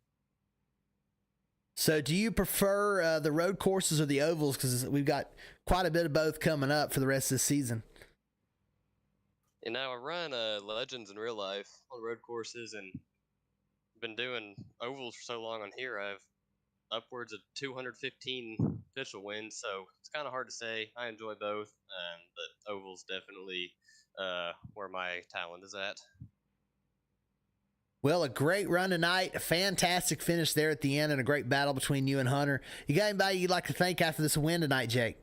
So, do you prefer the road courses or the ovals? Because we've got quite a bit of both coming up for the rest of the season.
You know, I run Legends in real life on road courses, and been doing ovals for so long on here. I've upwards of 215 official wins, so it's kind of hard to say. I enjoy both, but ovals definitely where my talent is at.
Well, a great run tonight, a fantastic finish there at the end, and a great battle between you and Hunter. You got anybody you'd like to thank after this win tonight, Jake?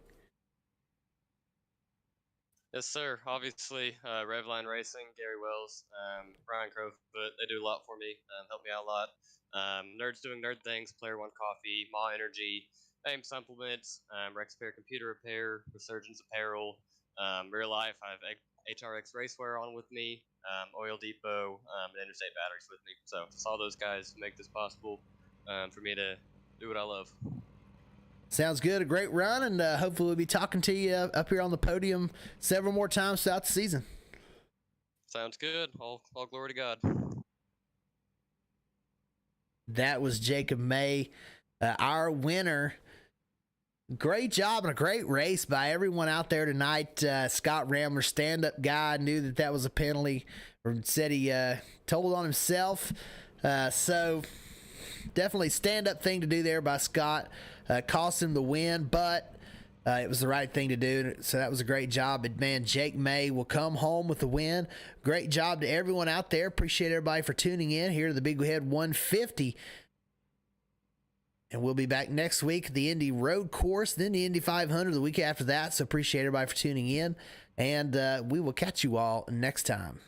Yes, sir. Obviously, Revline Racing, Gary Wells, Ryan Crowfoot, they do a lot for me, help me out a lot. Nerds Doing Nerd Things, Player One Coffee, Ma Energy, AIM Supplements, Rex Repair Computer Repair, Resurgence Apparel, Real Life, I have HRX Racewear on with me, Oil Depot, and Interstate Batteries with me. So just all those guys make this possible for me to do what I love.
Sounds good. A great run, and hopefully we'll be talking to you up here on the podium several more times throughout the season.
Sounds good. All glory to God.
That was Jacob May, our winner. Great job and a great race by everyone out there tonight. Scott Ramler, stand-up guy, knew that was a penalty, or said he told on himself. So definitely stand-up thing to do there by Scott. Cost him the win, but it was the right thing to do. So that was a great job. But man, Jake May will come home with the win. Great job to everyone out there. Appreciate everybody for tuning in here to the Big Head 150. And we'll be back next week, the Indy Road Course, then the Indy 500 the week after that. So appreciate everybody for tuning in. And we will catch you all next time.